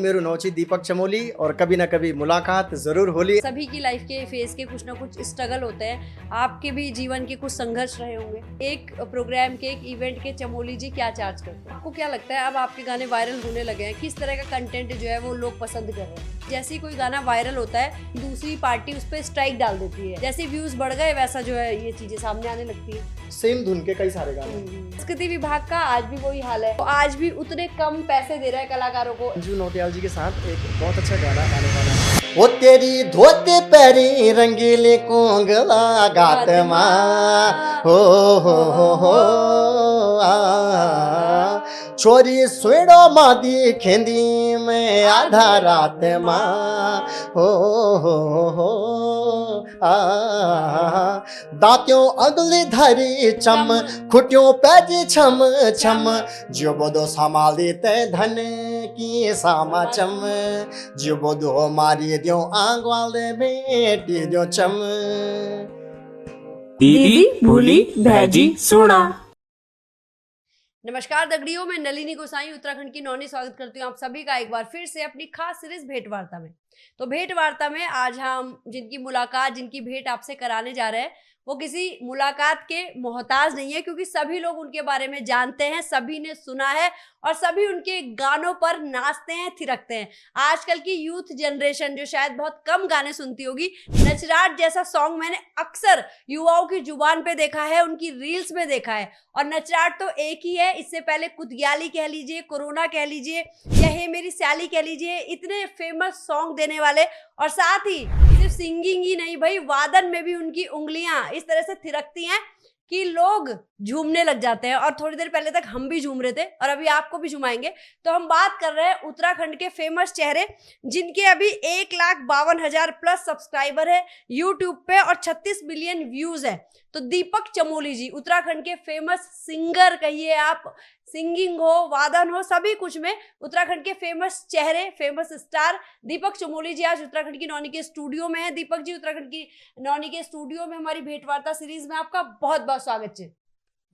मेरू नौची दीपक चमोली और कभी ना कभी मुलाकात जरूर होली। सभी की लाइफ के फेज के कुछ ना कुछ स्ट्रगल होते हैं। आपके भी जीवन के कुछ संघर्ष रहे होंगे। एक प्रोग्राम के, एक इवेंट के चमोली जी क्या चार्ज करते हैं? आपको क्या लगता है अब आपके गाने वायरल होने लगे हैं, किस तरह का कंटेंट जो है वो लोग पसंद कर रहे हैं? जैसे ही कोई गाना वायरल होता है दूसरी पार्टी उस पर स्ट्राइक डाल देती है। जैसे व्यूज बढ़ गए वैसा जो है ये चीजें सामने आने लगती है। सेम धुन के कई सारे गाने। संस्कृति विभाग का आज भी वही हाल है, तो आज भी उतने कम पैसे दे रहे हैं कलाकारों को। अंजू नौटियाल जी के साथ एक बहुत अच्छा गाना आने वाला है। वो तेरी धोती पैरी रंगीली कोंगला गात माँ हो छोरी सुड़ो मादी खेंदी में आधा रात माँ हो दांत्यों अगली धरी चम खुटियों पैजी छम छम जो बोदो संभाली ते धन की सामा चम जो बोदो मारी दियो आंग वाले बेटी जो चम। दीदी भूली भैजी सोना। नमस्कार दगड़ियों, मैं नलिनी गोसाई उत्तराखंड की नौनी स्वागत करती हूँ आप सभी का एक बार फिर से अपनी खास सीरीज भेंट वार्ता में। तो भेंट वार्ता में आज हम जिनकी मुलाकात, जिनकी भेंट आपसे कराने जा रहे हैं वो किसी मुलाकात के मोहताज नहीं है, क्योंकि सभी लोग उनके बारे में जानते हैं, सभी ने सुना है और सभी उनके गानों पर नाचते हैं, थिरकते हैं। आजकल की यूथ जनरेशन जो शायद बहुत कम गाने सुनती होगी, नचराट जैसा सॉन्ग मैंने अक्सर युवाओं की जुबान पे देखा है, उनकी रील्स में देखा है। और नचराट तो एक ही है, इससे पहले कुतग्याली कह लीजिए, कोरोना कह लीजिए या हे मेरी स्याली कह लीजिए, इतने फेमस सॉन्ग देने वाले। और साथ ही सिर्फ सिंगिंग ही नहीं भाई, वादन में भी उनकी उंगलियां इस तरह से थिरकती हैं कि लोग झूमने लग जाते हैं। और थोड़ी देर पहले तक हम भी झूम रहे थे और अभी आपको भी झुमाएंगे। तो हम बात कर रहे हैं उत्तराखंड के फेमस चेहरे जिनके अभी 1,52,000 प्लस सब्सक्राइबर है यूट्यूब पे और 36 मिलियन व्यूज है। तो दीपक चमोली जी, उत्तराखंड के फेमस सिंगर कहिए आप, सिंगिंग हो, वादन हो, सभी कुछ में उत्तराखंड के फेमस चेहरे, फेमस स्टार दीपक चमोली जी आज उत्तराखंड की नौनी के स्टूडियो में है। दीपक जी, उत्तराखंड की नौनी के स्टूडियो में हमारी भेंटवार्ता सीरीज में आपका बहुत बहुत स्वागत है।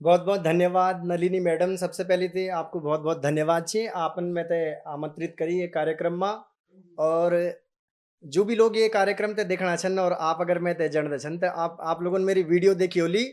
बहुत बहुत धन्यवाद नलिनी मैडम। सबसे पहले तो आपको बहुत बहुत धन्यवाद छे आपन में ते आमंत्रित करी ये कार्यक्रम में। और जो भी लोग ये कार्यक्रम ते देखना छन और आप अगर मैं ते जन छन तो आप लोगों ने मेरी वीडियो देखी होली।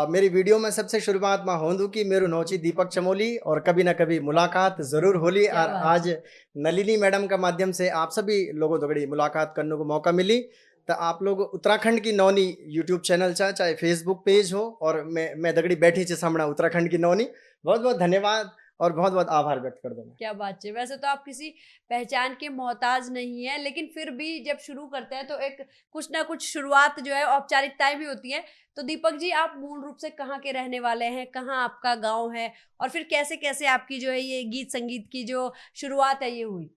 मेरी वीडियो में सबसे शुरुआत में होंदू कि मेरू नौची दीपक चमोली और कभी ना कभी मुलाकात जरूर होली। और आज नलिनी मैडम का माध्यम से आप सभी लोगों दगड़ी मुलाकात करने को मौका मिली। तो आप लोग उत्तराखंड की नौनी यूट्यूब चैनल चाहे फेसबुक पेज हो और मैं दगड़ी बैठी छे सामने उत्तराखंड की नौनी। बहुत बहुत धन्यवाद और बहुत बहुत आभार व्यक्त कर दूंगा। क्या बात है। वैसे तो आप किसी पहचान के मोहताज नहीं है, लेकिन फिर भी जब शुरू करते हैं तो एक कुछ ना कुछ शुरुआत जो है औपचारिकताएं भी होती है। तो दीपक जी, आप मूल रूप से कहाँ के रहने वाले हैं, कहाँ आपका गांव है और फिर कैसे कैसे आपकी जो है ये गीत संगीत की जो शुरुआत है ये हुई?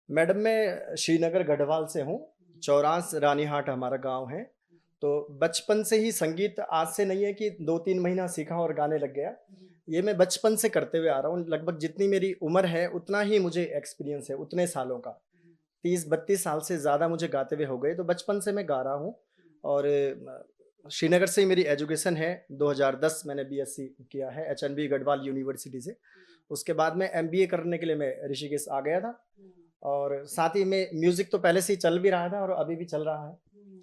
मैडम, मैं श्रीनगर गढ़वाल से हूँ। चौरास रानीहाट हमारा गांव है। तो बचपन से ही संगीत आज से नहीं है कि 2-3 महीना सीखा और गाने लग गया। ये मैं बचपन से करते हुए आ रहा हूँ। लगभग जितनी मेरी उम्र है उतना ही मुझे एक्सपीरियंस है, उतने सालों का। 30-32 साल से ज़्यादा मुझे गाते हुए हो गए। तो बचपन से मैं गा रहा हूँ। और श्रीनगर से ही मेरी एजुकेशन है। 2010 मैंने बीएससी किया है एचएनबी गढ़वाल यूनिवर्सिटी से। उसके बाद में एमबीए करने के लिए मैं ऋषिकेश आ गया था। और साथ ही में म्यूजिक तो पहले से ही चल भी रहा था और अभी भी चल रहा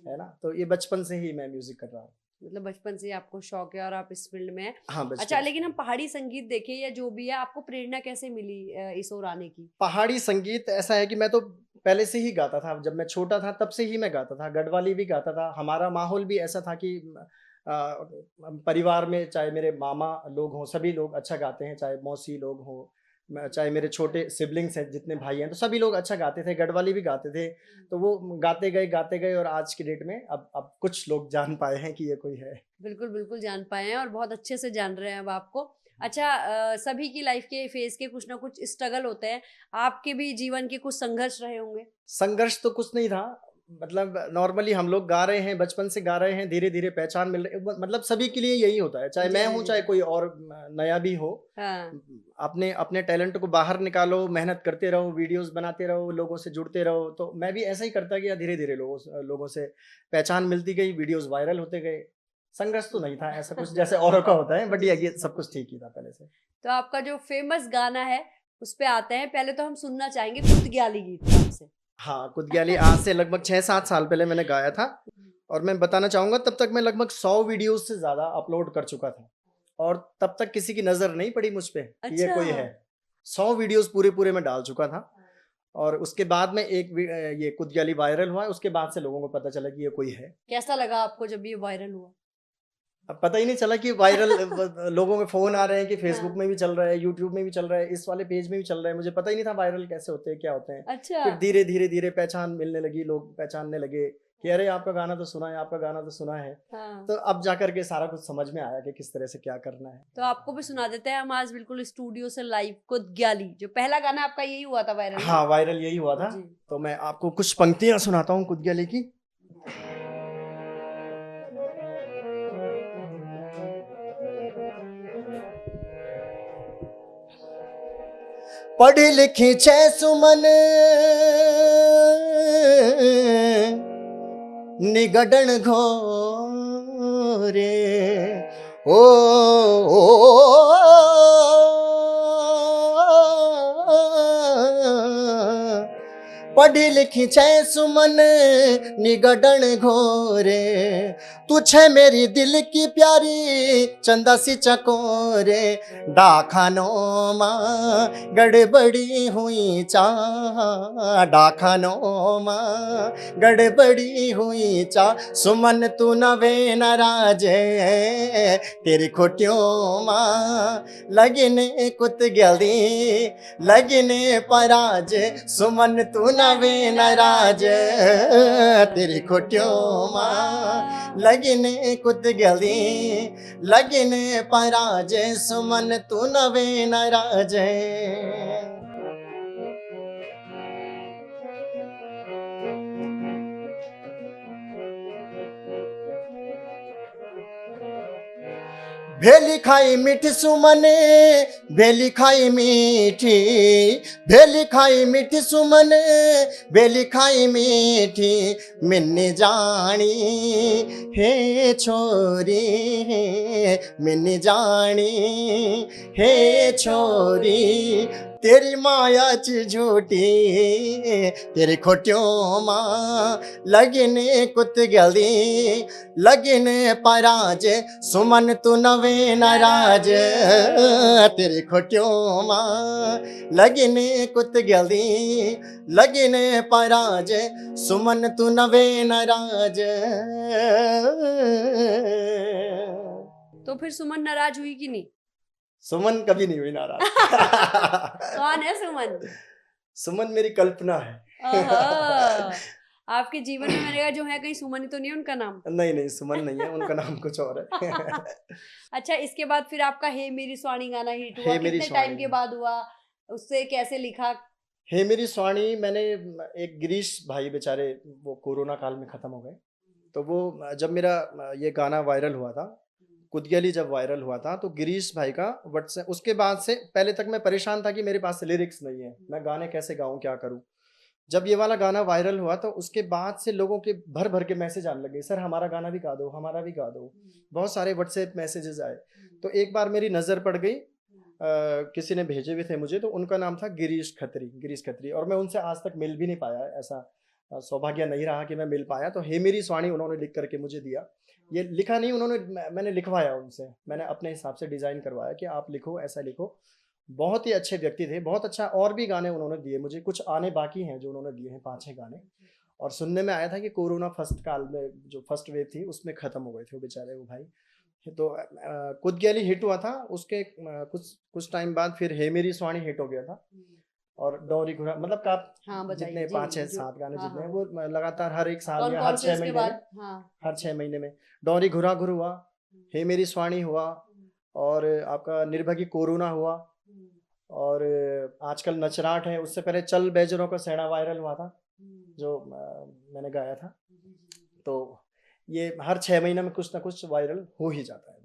है ना। तो ये बचपन से ही मैं म्यूजिक कर रहा हूँ। मतलब बचपन से ही आपको शौक है और आप इस फील्ड में हैं। हाँ, अच्छा, लेकिन हम पहाड़ी संगीत देखें या जो भी है, आपको प्रेरणा कैसे मिली इस ओर आने की? पहाड़ी संगीत ऐसा है कि मैं तो पहले से ही गाता था। जब मैं छोटा था तब से ही मैं गाता था, गढ़वाली भी गाता था। हमारा माहौल भी ऐसा था कि परिवार में चाहे मेरे मामा लोग हों, सभी लोग अच्छा गाते हैं, चाहे मौसी लोग हों, चाहे मेरे छोटे सिबलिंग्स हैं, जितने भाई हैं, तो सभी लोग अच्छा गाते थे, गढ़वाली भी गाते थे। तो वो गाते गए और आज की डेट में अब कुछ लोग जान पाए हैं कि ये कोई है। बिल्कुल बिल्कुल जान पाए हैं और बहुत अच्छे से जान रहे हैं अब आपको। अच्छा, सभी की लाइफ के फेज के कुछ ना कुछ स्ट्रगल होते हैं। आपके भी जीवन के कुछ संघर्ष रहे होंगे। संघर्ष तो कुछ नहीं था। मतलब नॉर्मली हम लोग गा रहे हैं, बचपन से गा रहे हैं, धीरे धीरे पहचान मिल रही है। मतलब सभी के लिए यही होता है, चाहे मैं हूँ चाहे कोई और नया भी हो। हाँ। अपने अपने टैलेंट को बाहर निकालो, मेहनत करते रहो, वीडियोस बनाते रहो, लोगों से जुड़ते रहो। तो मैं भी ऐसा ही करता गया, धीरे धीरे लोगों से पहचान मिलती गई, वीडियोस वायरल होते गए। संघर्ष तो नहीं था ऐसा कुछ जैसे औरों का होता है, बट ये सब कुछ ठीक ही था पहले से। तो आपका जो फेमस गाना है उस पे आते हैं। पहले तो हम सुनना चाहेंगे कुतग्याली गीत आपसे। हाँ, कुतग्याली आज से लगभग 6-7 साल पहले मैंने गाया था और मैं बताना चाहूँगा तब तक मैं लगभग 100 वीडियोज़ से ज़्यादा अपलोड कर चुका था और तब तक किसी की नज़र नहीं पड़ी मुझ पे कि ये कोई है। 100 वीडियोज़ पूरे मैं डाल चुका था और उसके बाद में ये कुतग्याली वायरल हुआ, उसके बाद से लोगों को पता चला कि ये कोई है। कैसा लगा आपको जब ये वायरल हुआ? अब पता ही नहीं चला कि वायरल लोगों के फ़ोन आ रहे हैं कि फ़ेसबुक में भी चल रहा है, यूट्यूब में भी चल रहा है, इस वाले पेज में भी चल रहा है। मुझे पता ही नहीं था वायरल कैसे होते हैं, क्या होते हैं। अच्छा। फिर धीरे पहचान मिलने लगी, लोग पहचानने लगे कि अरे आपका गाना तो सुना है, आपका गाना तो सुना है। हाँ। तो अब जाकर के सारा कुछ समझ में आया कि किस तरह से क्या करना है। तो आपको भी सुना देते हैं हम आज बिल्कुल स्टूडियो से लाइव कुतग्याली। जो पहला गाना आपका यही हुआ था वायरल? हाँ, वायरल यही हुआ था। जी। तो मैं आपको कुछ पंक्तियाँ सुनाता हूँ कुतग्याली की। पढ़ी लिखी छे सुमन निगडन घोरे ओ, पढ़ी लिखी छे सुमन निगडन घोरे तू छे मेरी दिल की प्यारी चंदा सी चकोरे डाखानो माँ गड़बड़ी हुई चा डाखानो माँ गड़बड़ी हुई चा सुमन तू नवे नाराजे तेरी खोटियों माँ लगने कुतग्याली लगने पराज सुमन तू नवे नाराज तेरी खोटियों माँ लगने कुतग्याली लगने पराज सुमन तू नवे नाराज। भेली खाई मीठी सुमने भेली खाई मीठी भेली खाई मीठी सुमने भेली खाई मीठी मिन्नी जानी हे छोरी मिन्नी जानी हे छोरी तेरी माया च झूठी तेरी खोटियों माँ लगने कुतग्याली लगने पराज सुमन तू नवे नाराज तेरी खोटियों माँ लगने कुतग्याली लगने पराज सुमन तू नवे नाराज। तो फिर सुमन नाराज हुई कि नहीं? सुमन कभी नहीं हुई नाराज। कौन है सुमन? सुमन मेरी कल्पना है। आहा, आपके जीवन में मैंने कहा जो है कहीं सुमन ही तो नहीं है उनका नाम? नहीं सुमन नहीं है, उनका नाम कुछ और है। अच्छा, इसके बाद फिर आपका हे मेरी स्वाणी गाना हिट हुआ, हे मेरी कितने टाइम स्वाणी। के बाद हुआ? उससे कैसे लिखा? हे मेरी स्वाणी मैंने एक गिरीश भाई बेचारे वो कोरोना काल में ख़त्म हो गए। तो वो जब मेरा ये गाना वायरल हुआ था, कुतग्याली जब वायरल हुआ था तो गिरीश भाई का व्हाट्सएप उसके बाद से पहले तक मैं परेशान था कि मेरे पास लिरिक्स नहीं है, मैं गाने कैसे गाऊँ, क्या करूँ? जब ये वाला गाना वायरल हुआ तो उसके बाद से लोगों के भर के मैसेज आने लगे, सर हमारा गाना भी गा दो, हमारा भी गा दो। बहुत सारे व्हाट्सएप मैसेजेस आए। तो एक बार मेरी नज़र पड़ गई, किसी ने भेजे हुए थे मुझे, तो उनका नाम था गिरीश खत्री और मैं उनसे आज तक मिल भी नहीं पाया। ऐसा सौभाग्य नहीं रहा कि मैं मिल पाया। तो हे मेरी स्वाणी उन्होंने लिख करके मुझे दिया। ये लिखा नहीं उन्होंने, मैंने लिखवाया उनसे, मैंने अपने हिसाब से डिज़ाइन करवाया कि आप लिखो, ऐसा लिखो। बहुत ही अच्छे व्यक्ति थे, बहुत अच्छा। और भी गाने उन्होंने दिए मुझे, कुछ आने बाकी हैं जो उन्होंने दिए हैं 5-6 गाने। और सुनने में आया था कि कोरोना फर्स्ट काल में जो फर्स्ट वेव थी उसमें ख़त्म हो गए थे वो बेचारे वो भाई। तो कुतग्याली हिट हुआ था, उसके कुछ टाइम बाद फिर हे मेरी स्वाणी हिट हो गया था। और डोरी घुरा मतलब का हाँ, जितने 5-6-7 गाने हाँ, जितने हाँ। वो लगातार हर एक साल या कौन हर से 6 उसके महीने में, बाद? हाँ। हर 6 महीने में डोरी घुरा घुर हुआ, हे मेरी स्वाणी हुआ और आपका निर्भगी कोरोना हुआ और आजकल नचराट है। उससे पहले चल बेजरों का सेना वायरल हुआ था जो मैंने गाया था। तो ये हर 6 महीने में कुछ ना कुछ वायरल हो ही जाता है।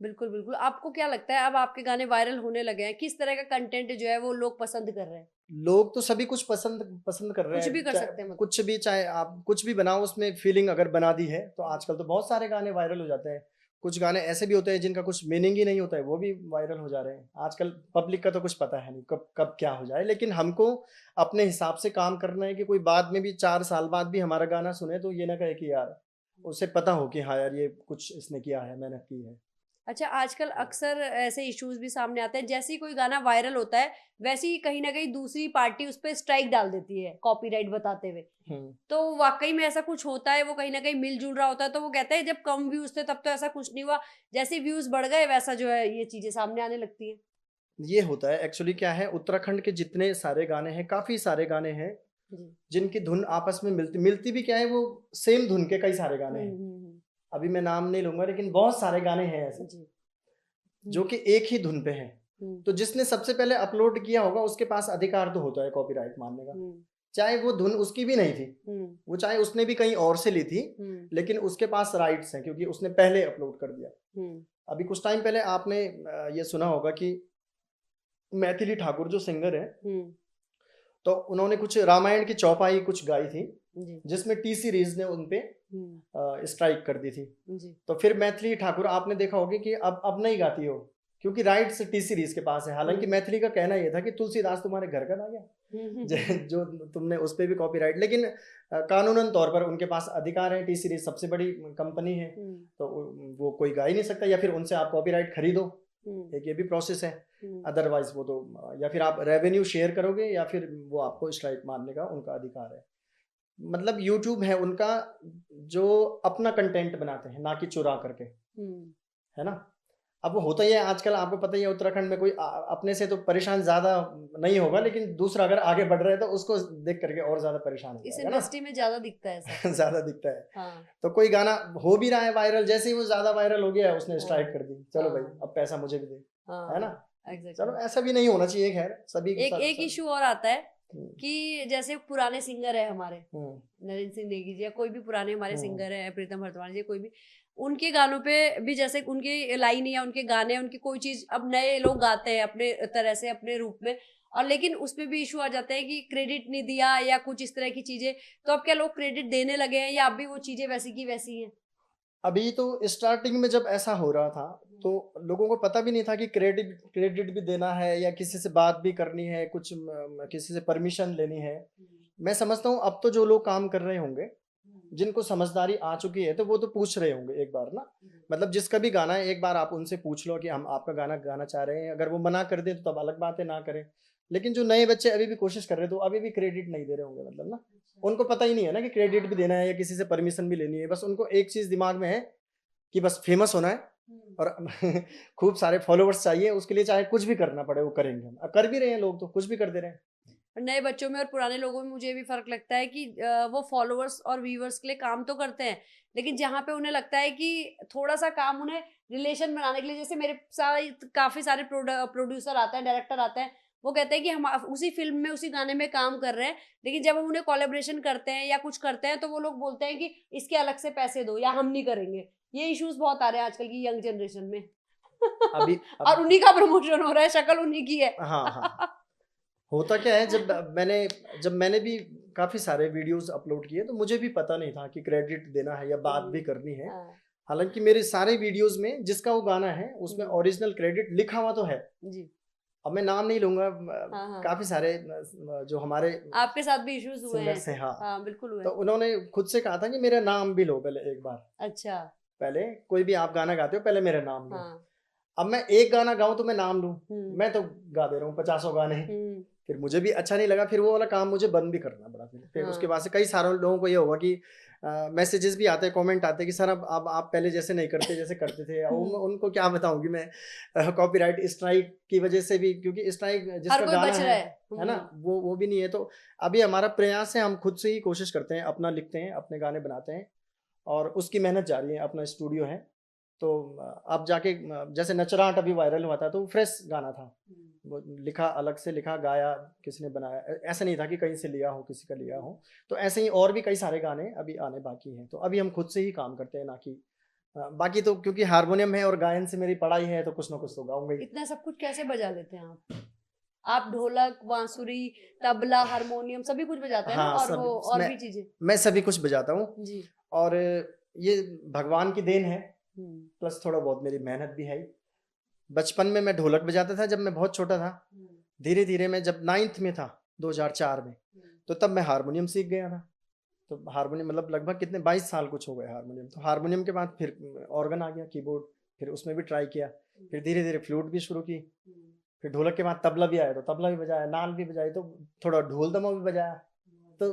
बिल्कुल, बिल्कुल। आपको क्या लगता है अब आपके गाने वायरल होने लगे हैं, किस तरह का कंटेंट जो है वो लोग पसंद कर रहे हैं? लोग तो सभी कुछ पसंद कर रहे कुछ हैं। भी कर चाहे सकते हैं मतलब। कुछ भी, चाहे आप कुछ भी बनाओ उसमें फीलिंग अगर बना दी है तो आजकल तो बहुत सारे गाने वायरल हो जाते हैं। कुछ गाने ऐसे भी होते हैं जिनका कुछ मीनिंग ही नहीं होता है, वो भी वायरल हो जा रहे हैं। आजकल पब्लिक का तो कुछ पता है नहीं कब कब क्या हो जाए, लेकिन हमको अपने हिसाब से काम करना है कि कोई बाद में भी 4 साल बाद भी हमारा गाना सुने तो ये ना कहे कि यार उसे पता हो कि हाँ यार ये कुछ इसने किया है, मेहनत की है। अच्छा, आजकल अक्सर ऐसे इश्यूज भी सामने आते हैं, जैसे ही कोई गाना वायरल होता है वैसे ही कहीं ना कहीं दूसरी पार्टी उस पर स्ट्राइक डाल देती है कॉपीराइट बताते हुए। तो वाकई में ऐसा कुछ होता है, वो कहीं ना कहीं मिलजुल रहा होता है, तो वो कहते हैं जब कम व्यूज थे तब तो ऐसा कुछ नहीं हुआ, जैसे व्यूज बढ़ गए वैसा जो है ये चीजें सामने आने लगती है। ये होता है एक्चुअली। क्या है, उत्तराखंड के जितने सारे गाने हैं, काफी सारे गाने हैं जी। जिनकी धुन आपस में मिलती मिलती भी क्या है, वो सेम धुन के कई सारे गाने हैं। अभी मैं नाम नहीं लूंगा, लेकिन बहुत सारे गाने हैं ऐसे जी। जो कि एक ही धुन पे हैं। तो जिसने सबसे पहले अपलोड किया होगा उसके पास अधिकार तो होता है कॉपीराइट मारने का, चाहे वो धुन उसकी भी नहीं थी, वो चाहे उसने भी कहीं और से ली थी, लेकिन उसके पास राइट्स हैं क्योंकि उसने पहले अपलोड कर दिया। अभी कुछ टाइम पहले आपने ये सुना होगा कि मैथिली ठाकुर जो सिंगर है, तो उन्होंने कुछ रामायण की चौपाई कुछ गाई थी जिसमें टी सीरीज ने उनपे स्ट्राइक कर दी थी। तो फिर मैथिली ठाकुर आपने देखा होगा कि अब नहीं गाती हो क्योंकि राइट्स टी सीरीज के पास है। हालांकि मैथिली का कहना यह था कि तुलसीदास तुम्हारे घर का ना गया जो तुमने उस पे भी कॉपीराइट, लेकिन कानूनन तौर पर उनके पास अधिकार है। टी सीरीज सबसे बड़ी कंपनी है, तो वो कोई गा ही नहीं सकता, या फिर उनसे आप कॉपीराइट खरीदो, एक ये भी प्रोसेस है। अदरवाइज वो तो या फिर आप रेवेन्यू शेयर करोगे या फिर वो आपको स्ट्राइक मारने का उनका अधिकार है। मतलब यूट्यूब है उनका जो अपना कंटेंट बनाते हैं, ना कि चुरा करके, है ना। अब वो होता ही है आजकल, आपको पता ही है उत्तराखंड में कोई अपने से तो परेशान ज्यादा नहीं होगा, लेकिन दूसरा अगर आगे बढ़ रहा है तो उसको देख करके और ज्यादा परेशान इस इंडस्ट्री में ज्यादा दिखता है ऐसा ज्यादा दिखता है। हाँ। तो कोई गाना हो भी रहा है वायरल, जैसे ही वो ज्यादा वायरल हो गया उसने स्ट्राइक कर दी, चलो भाई अब पैसा मुझे भी दे, है ना। चलो ऐसा भी नहीं होना चाहिए, खैर सभी एक इशू और आता है कि जैसे पुराने सिंगर है हमारे, नरेंद्र सिंह नेगी जी या कोई भी पुराने हमारे सिंगर है, प्रीतम भरतवाणी जी, कोई भी, उनके गानों पे भी जैसे उनकी लाइन या उनके गाने, उनकी कोई चीज अब नए लोग गाते हैं अपने तरह से अपने रूप में, और लेकिन उसमें भी इशू आ जाता है कि क्रेडिट नहीं दिया या कुछ इस तरह की चीजें। तो अब क्या लोग क्रेडिट देने लगे हैं या अभी वो चीजें वैसी की वैसी हैं? अभी तो स्टार्टिंग में जब ऐसा हो रहा था तो लोगों को पता भी नहीं था कि क्रेडिट भी देना है या किसी से बात भी करनी है, कुछ किसी से परमिशन लेनी है। मैं समझता हूँ अब तो जो लोग काम कर रहे होंगे, जिनको समझदारी आ चुकी है, तो वो तो पूछ रहे होंगे एक बार ना। मतलब जिसका भी गाना है एक बार आप उनसे पूछ लो कि हम आपका गाना गाना चाह रहे हैं। अगर वो मना कर दे तो तब अलग बात है, ना करें। लेकिन जो नए बच्चे अभी भी कोशिश कर रहे हैं तो अभी भी क्रेडिट नहीं दे रहे होंगे, मतलब ना उनको पता ही नहीं है ना कि क्रेडिट भी देना है या किसी से परमिशन भी लेनी है। बस उनको एक चीज दिमाग में है कि बस फेमस होना है और खूब सारे फॉलोअर्स चाहिए, उसके लिए चाहे कुछ भी करना पड़े वो करेंगे। हम कर भी रहे हैं, लोग तो कुछ भी कर दे रहे हैं। नए बच्चों में और पुराने लोगों में मुझे भी फर्क लगता है कि वो फॉलोअर्स और व्यूअर्स के लिए काम तो करते हैं, लेकिन जहाँ पे उन्हें लगता है कि थोड़ा सा काम उन्हें रिलेशन बनाने के लिए, जैसे मेरे साथ काफी सारे प्रोड्यूसर आते हैं, डायरेक्टर आते हैं, वो कहते हैं कि हम उसी फिल्म में उसी गाने में काम कर रहे हैं, लेकिन जब हम उन्हें कोलैबोरेशन करते हैं या कुछ करते हैं तो वो लोग बोलते हैं कि इसके अलग से पैसे दो या हम नहीं करेंगे। ये इश्यूज बहुत आ रहे हैं आजकल की यंग जनरेशन में अभी और उन्हीं का प्रमोशन हो रहा है, शक्ल उन्हीं की है। हाँ हाँ। होता क्या है, जब मैंने भी काफी सारे वीडियोस अपलोड किए तो मुझे भी पता नहीं था कि क्रेडिट देना है या बात भी करनी है। हालांकि मेरे सारे वीडियोस में जिसका वो गाना है उसमें ओरिजिनल क्रेडिट लिखा हुआ तो है जी। अब मैं नाम नहीं लूंगा, काफी सारे जो हमारे आपके साथ भी इश्यूज हुए हैं। हाँ बिल्कुल हुए। तो उन्होंने खुद से कहा था कि मेरा नाम भी लो पहले एक बार। अच्छा, पहले कोई भी आप गाना गाते हो पहले मेरा नाम लो। अब मैं एक गाना गाऊं तो मैं नाम लूं, मैं तो गा दे रहा हूँ 50 गाने, फिर मुझे भी अच्छा नहीं लगा, फिर वो वाला काम मुझे बंद भी करना पड़ा। फिर उसके बाद से कई सारे लोगों को ये होगा कि मैसेजेस भी आते हैं, कमेंट आते हैं कि सर अब आप पहले जैसे नहीं करते जैसे करते थे। उनको क्या बताऊंगी मैं कॉपीराइट स्ट्राइक की वजह से भी, क्योंकि स्ट्राइक जिसका गाना है ना वो भी नहीं है। तो अभी हमारा प्रयास है, हम खुद से ही कोशिश करते हैं, अपना लिखते हैं, अपने गाने बनाते हैं और उसकी मेहनत जारी है। अपना स्टूडियो है, तो अब जाके जैसे नचराट अभी वायरल हुआ था तो फ्रेश गाना था, वो लिखा, अलग से लिखा, गाया, किसी ने बनाया, ऐसा नहीं था कि कहीं से लिया हो, किसी का लिया हो। तो ऐसे ही और भी कई सारे गाने अभी आने बाकी हैं। तो अभी हम खुद से ही काम करते हैं, ना कि बाकी तो क्योंकि हारमोनियम है और गायन से मेरी पढ़ाई है तो कुछ ना कुछ तो गाऊंगा ही। इतना सब कुछ कैसे बजा लेते हैं आप ढोलक, बांसुरी, तबला, हारमोनियम सभी कुछ बजाते हैं? हाँ, और वो और भी चीजें? मैं सभी कुछ बजाता हूँ जी। और ये भगवान की देन है प्लस थोड़ा बहुत मेरी मेहनत भी है ही। बचपन में मैं ढोलक बजाता था जब मैं बहुत छोटा था। धीरे धीरे मैं जब 9th में था 2004 में, तो तब मैं हारमोनियम सीख गया था। तो हारमोनियम मतलब लगभग कितने 22 साल कुछ हो गए हारमोनियम। तो हारमोनियम के बाद फिर ऑर्गन आ गया, कीबोर्ड, फिर उसमें भी ट्राई किया। फिर धीरे धीरे फ्लूट भी शुरू की। फिर ढोलक के बाद तबला भी आया, तो तबला भी बजाया, नाल भी बजाई, तो थोड़ा ढोल दमा भी बजाया। तो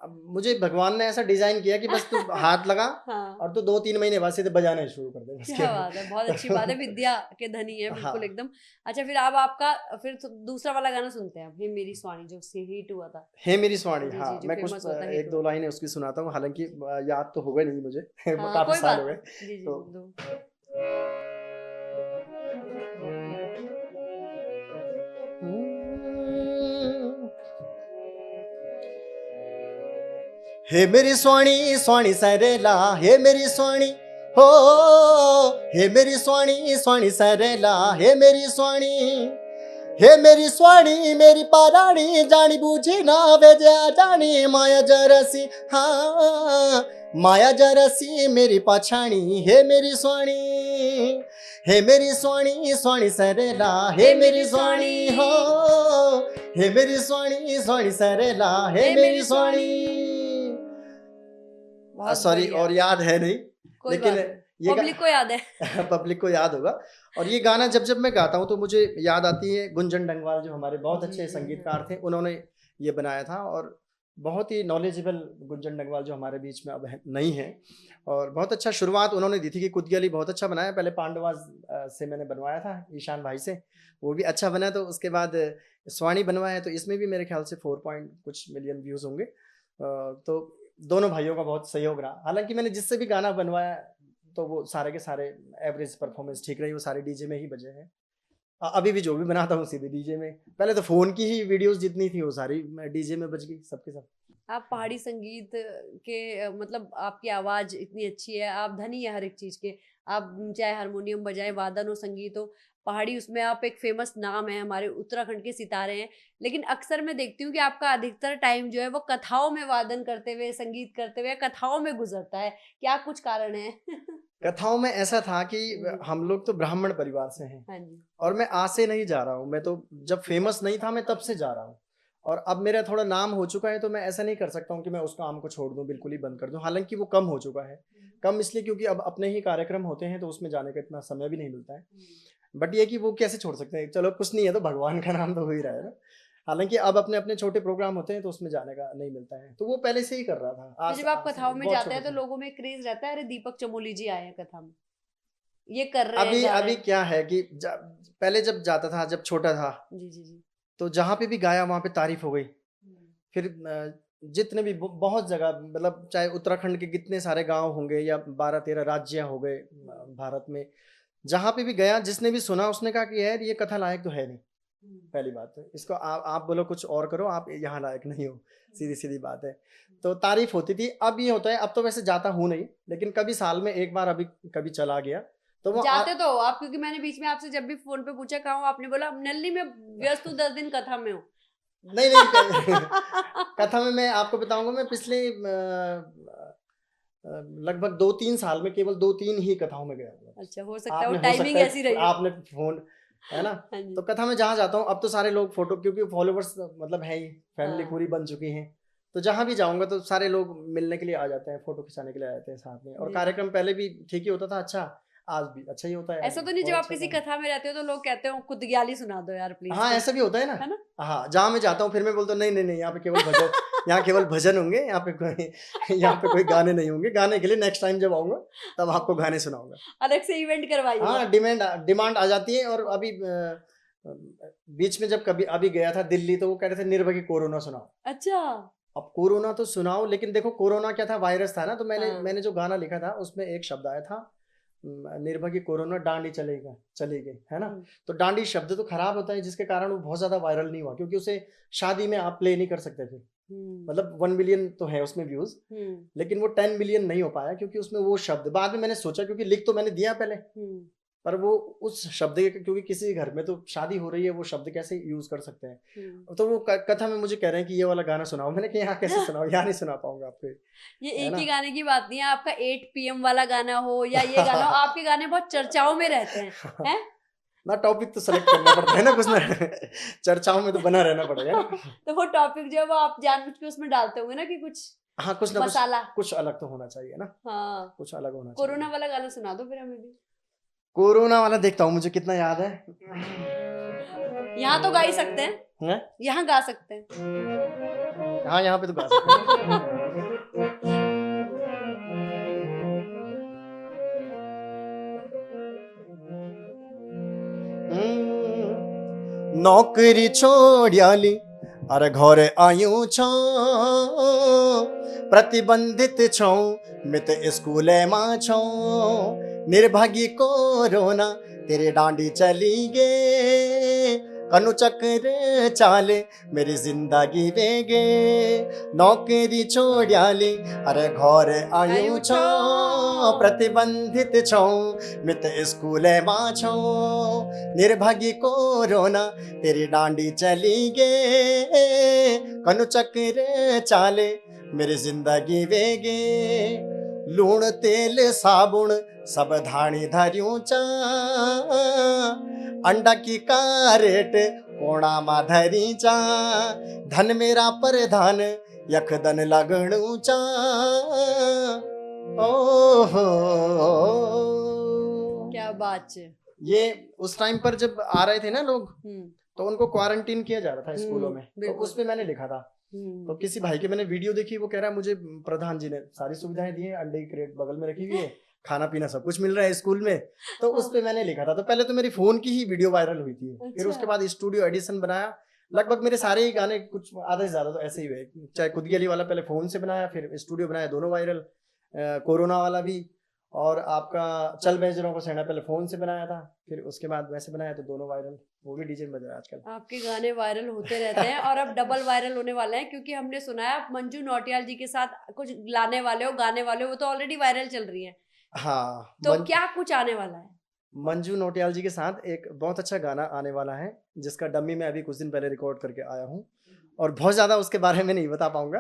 अब मुझे भगवान ने ऐसा डिजाइन किया कि बस तू हाथ लगा हाँ, और तो 2-3 महीने बाद सीधे बजाना ही शुरू कर दे बस। क्या बात है, बहुत अच्छी बात है, विद्या के धनी है बिल्कुल हाँ। एकदम। अच्छा, फिर अब आपका फिर दूसरा वाला गाना सुनते हैं, हे मेरी स्वाणी, जो हिट हुआ था। हे मेरी स्वाणी, जी, हाँ जी, जो मैं कुछ फेमस होता है, हिट 1-2 हुआ। लाइनें उसकी सुनाता हूँ, हालांकि याद तो होगा नहीं मुझे। हाँ, काफी कोई साल बात हो गए। नहीं। जी, जी, तो दो। हे मेरी स्वाणी स्वाणी सरेला, हे मेरी स्वाणी हो, हे मेरी स्वाणी स्वाणी सरेला, हे मेरी स्वाणी, हे मेरी स्वाणी मेरी पाराणी, जानी बूझी ना वेजा जानी, माया जरसी हाँ माया जरसी मेरी पाछाणी, हे मेरी स्वाणी, हे मेरी स्वाणी स्वाणी सरेला, हे मेरी स्वाणी हो, हे मेरी स्वाणी स्वाणी सरेला, हे मेरी स्वाणी। बहुत सॉरी, बढ़िया। और याद है नहीं, कोई लेकिन बात नहीं, पब्लिक को याद है। पब्लिक को याद होगा। और ये गाना जब जब मैं गाता हूँ तो मुझे याद आती है गुंजन डंगवाल, जो हमारे बहुत जी, अच्छे जी, संगीतकार थे, उन्होंने ये बनाया था। और बहुत ही नॉलेजेबल गुंजन डंगवाल, जो हमारे बीच में अब नहीं है। और बहुत अच्छा शुरुआत उन्होंने दी थी कि कुदगली बहुत अच्छा बनाया। पहले पांडवाज से मैंने बनवाया था ईशान भाई से, वो भी अच्छा बना। तो उसके बाद स्वाणी बनवाया, तो इसमें भी मेरे ख्याल से 4 पॉइंट कुछ मिलियन व्यूज होंगे। तो दोनों भाइयों का बहुत सहयोग रहा। हालांकि मैंने जिससे भी गाना बनवाया तो वो सारे के सारे एवरेज परफॉर्मेंस ठीक रही, वो सारे डीजे में ही बजे हैं। अभी भी जो भी बनाता हूँ सीधे डीजे में। पहले तो फोन की ही वीडियोस जितनी थी वो सारी डीजे में बज गई सबके सब। आप पहाड़ी संगीत के मतलब आपकी आवाज इतनी अच्छी है, आप धनी है हर एक चीज के। आप चाहे हारमोनियम बजाए, वादन हो, संगीत हो, पहाड़ी, उसमें आप एक फेमस नाम है, हमारे उत्तराखंड के सितारे हैं। लेकिन अक्सर मैं देखती हूँ कि आपका अधिकतर टाइम जो है वो कथाओं में वादन करते हुए, संगीत करते हुए, कथाओं में गुजरता है। क्या कुछ कारण है? कथाओं में ऐसा था कि जी। हम लोग तो ब्राह्मण परिवार से हैं, हाँ जी। और मैं आज से नहीं जा रहा हूँ। मैं तो जब फेमस नहीं था मैं तब से जा रहा हूँ। और अब मेरा थोड़ा नाम हो चुका है, तो मैं ऐसा नहीं कर सकता हूँ कि मैं उस काम को छोड़ दूँ, बिल्कुल ही बंद कर दूँ। हालांकि वो कम हो चुका है। कम इसलिए क्योंकि अब अपने ही कार्यक्रम होते हैं, तो उसमें जाने का इतना समय भी नहीं मिलता है। बट ये कि वो कैसे छोड़ सकते हैं, चलो कुछ नहीं है तो भगवान का नाम तो हो ही रहा है ना। हालांकि अब अपने अपने छोटे प्रोग्राम होते हैं, तो उसमें जाने का नहीं मिलता है। तो वो पहले से ही कर रहा था। तो आज जब आप आज से कथाओं नहीं, में बहुत जाते हैं छोटे तो से। लोगों में क्रेज रहता है, अरे दीपक चमोली जी आए हैं कथा में, ये कर रहे हैं, अभी जा रहे अभी हैं। क्या है कि पहले जब जाता था, जब छोटा था, जी, जी, जी। तो जहाँ पे भी गाया वहाँ पे तारीफ हो गई। फिर जितने भी बहुत जगह, मतलब चाहे उत्तराखंड के कितने सारे गांव होंगे या 12-13 राज्य हो गए भारत में, जहाँ पे भी गया जिसने भी सुना उसने कहा कि यार ये कथा लायक तो है नहीं। पहली बात है, इसको आप बोलो कुछ और करो, आप यहाँ लायक नहीं हो, सीधी सीधी बात है। तो तारीफ होती थी। अब ये होता है, अब तो वैसे जाता हूँ नहीं, लेकिन कभी साल में एक बार अभी कभी चला गया तो वो जाते तो हो आप, क्योंकि मैंने बीच में आपसे जब भी फोन पे पूछा कहाँ हो, आपने बोला नल्ली में व्यस्त हूँ, 10 दिन कथा में हूँ। नहीं नहीं कथा में मैं आपको बताऊंगा, मैं पिछले लगभग 2-3 साल में केवल 2-3 ही कथाओं में गया हूँ। अच्छा, हो सकता है वो आपने हो टाइमिंग सकता ऐसी है रही हो। आपने फोन, है ना। हाँ जी। तो कथा में जहाँ जाता हूँ, अब तो सारे लोग फोटो, क्योंकि फॉलोवर्स मतलब है ही, फैमिली हाँ। पूरी बन चुकी है। तो जहाँ भी जाऊंगा तो सारे लोग मिलने के लिए आ जाते हैं, फोटो खिंचाने के लिए आ जाते हैं साथ में। और जी। कार्यक्रम पहले भी ठीक ही होता था, अच्छा आज भी अच्छा ही होता है। ऐसा तो नहीं, जब और आप अच्छा किसी होता है। कथा में रहते हो तो लोग कहते हो कुतग्याली सुना दो यार प्लीज, हाँ ऐसा भी होता है ना। है ना? हाँ, जहाँ मैं जाता हूँ फिर मैं बोलता हूँ नहीं नहीं नहीं, यहाँ पे केवल भजन, यहाँ केवल भजन होंगे, यहाँ पे कोई गाने नहीं होंगे। गाने के लिए नेक्स्ट टाइम जब आऊंगा तब आपको गाने सुनाऊंगा। अलग से इवेंट करवाइएगा। हाँ, डिमांड आ जाती है। और अभी बीच में जब कभी अभी गया था दिल्ली, तो वो कह रहे थे निर्भय की कोरोना सुनाओ। अच्छा। अब कोरोना तो सुनाओ, लेकिन देखो कोरोना क्या था, वायरस था ना। तो मैंने हाँ। मैंने जो गाना लिखा था उसमें एक शब्द आया था, निर्भय की कोरोना डांडी चली गई, है ना। तो डांडी शब्द तो खराब होता है, जिसके कारण वो बहुत ज्यादा वायरल नहीं हुआ, क्योंकि उसे शादी में आप प्ले नहीं कर सकते थे। मतलब 1 मिलियन तो है उसमें व्यूज, लेकिन वो 10 मिलियन नहीं हो पाया, क्योंकि उसमें वो शब्द बाद में मैंने सोचा, क्योंकि लिख तो मैंने दिया पहले, पर वो उस शब्द के, क्योंकि किसी घर में तो शादी हो रही है, वो शब्द कैसे यूज कर सकते हैं। तो वो कथा में मुझे कह रहे हैं कि ये वाला गाना सुनाओ, मैंने कहा यहाँ कैसे सुनाओ, यहाँ नहीं सुना पाऊंगा आपको। ये है एक ना? ही गाने की बात नहीं है, आपका 8 PM वाला गाना हो या ये गाना हो, आपके गाने बहुत चर्चाओं में रहते हैं। ना टॉपिक तो सेलेक्ट करना पड़ता है ना कुछ ना, चर्चाओं में तो बना रहना पड़ेगा। तो वो टॉपिक जो है वो आप जानबूझ के उसमें डालते होंगे ना कि कुछ हाँ, कुछ ना मसाला। कुछ अलग तो होना चाहिए ना, हाँ, कुछ अलग होना चाहिए। कोरोना वाला गाना सुना दो फिर हमें भी। कोरोना वाला देखता हूँ, मुझे कितना याद है। यहाँ तो गा ही सकते हैं, हैं? यहाँ गा सकते हैं। हाँ, यहाँ पे तो गा सकते हैं। नौकरी छोड़्याली अरे घरे आयु छो, प्रतिबंधित छो मित स्कूले मा छो, निर्भागी कोरोना तेरे डांडी चली गे, कनु चक्र चाले मेरी जिंदगी वेगे, नौकरी छोड़्याली अरे घरे आयु छो, प्रतिबंधित छो मित स्कूले मा छो, निर्भागी कोरोना तेरी डांडी चली गे, कनु चक्र चाले मेरी जिंदगी वेगे, लूण तेल साबुन सब धाणी धर्यूं चा, अंडा की कारेट कोणा मा धरी चा, धन मेरा प्रधान यखदन लगणू चा, ओहो। क्या बात है। ये उस टाइम पर जब आ रहे थे ना लोग, हम्म, तो उनको क्वारंटीन किया जा रहा था स्कूलों में, तो बिल्कुल। उस पे मैंने लिखा था। तो किसी भाई के मैंने वीडियो देखी, वो कह रहा है मुझे प्रधान जी ने सारी सुविधाएं दी हैं, अंडे की क्रेट बगल में रखी हुई है, खाना पीना सब कुछ मिल रहा है स्कूल में, तो उस पे मैंने लिखा था। तो पहले तो मेरी फोन की ही वीडियो वायरल हुई थी, फिर अच्छा। उसके बाद स्टूडियो एडिशन बनाया, लगभग मेरे सारे ही गाने कुछ आधा से ज्यादा तो ऐसे ही हुए, चाहे खुद गली वाला पहले फोन से बनाया, फिर स्टूडियो बनाया, दोनों वायरल, कोरोना वाला भी, और आपका चल बेजरों को सेना पहले फोन से बनाया था, फिर उसके बाद वैसे बनाया, तो दोनों वायरल, वो भी डीजे में बज रहा है आजकल। आपके गाने वायरल होते रहते हैं और अब डबल वायरल होने वाले हैं, क्योंकि हमने सुना है आप मंजू नौटियाल जी के साथ कुछ लाने वाले हो, गाने वाले हो, वो तो ऑलरेडी वायरल चल रही है, हाँ, तो क्या कुछ आने वाला है? मंजू नौटियाल जी के साथ एक बहुत अच्छा गाना आने वाला है, जिसका डम्मी मैं अभी कुछ दिन पहले रिकॉर्ड करके आया हूँ, और बहुत ज्यादा उसके बारे में नहीं बता पाऊंगा,